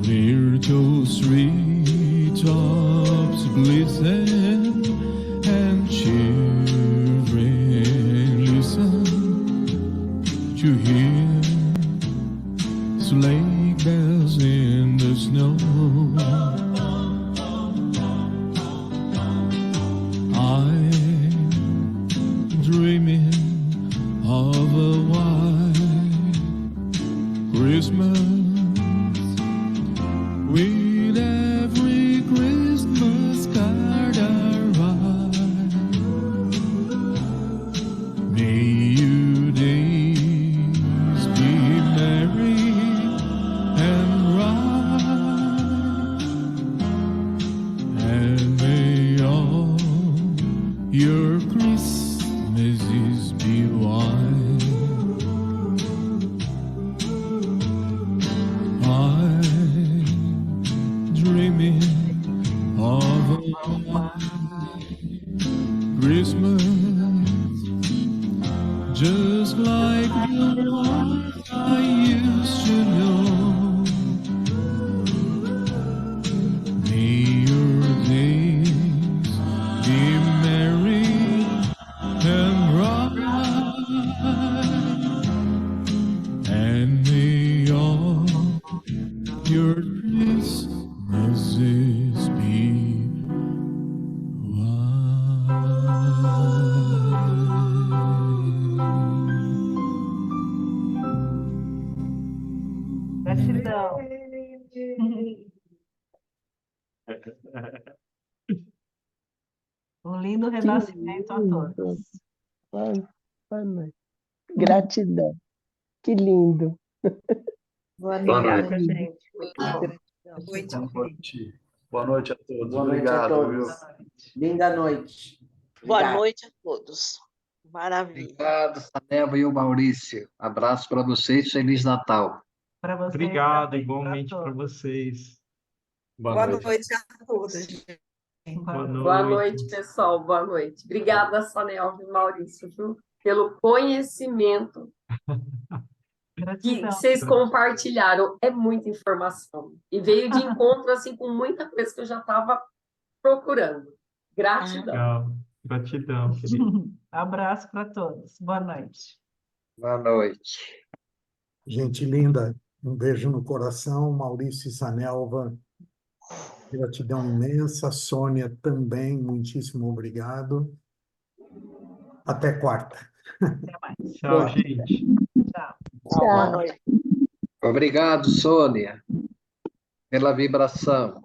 Clear those treetops glisten and cheering, listen to hear sleigh bells in the snow. I'm dreaming of a white Christmas, with every Christmas card I write. May your days be merry and bright, and may all your Christmases be white. I'm Christmases be Gratidão. Um lindo renascimento a todos. Boa noite. Gratidão. Que lindo. Boa Obrigada, noite. gente. Muito bom. Noite. Boa noite. Boa noite a todos. Boa noite a Obrigado, viu? todos. Linda noite. Boa Obrigado. noite a todos. Maravilha. Obrigado, Saneva e o Maurício. Abraço para vocês, Feliz Natal. Para vocês Obrigado, também, igualmente para para todos. vocês. Boa noite a todos, gente. Boa Boa noite. noite, pessoal. Boa noite. Obrigada, Sanelva e Maurício, viu, pelo conhecimento que Gratidão. vocês compartilharam. É muita informação. E veio de encontro assim, com muita coisa que eu já estava procurando. Gratidão. Legal. Gratidão, querido. Abraço para todos. Boa noite. Boa noite. Gente linda, um beijo no coração. Maurício e Sanelva, gratidão imensa. Sônia também, muitíssimo obrigado. Até quarta. Até mais. Tchau, gente. Tchau. Boa noite. Obrigado, Sônia, pela vibração.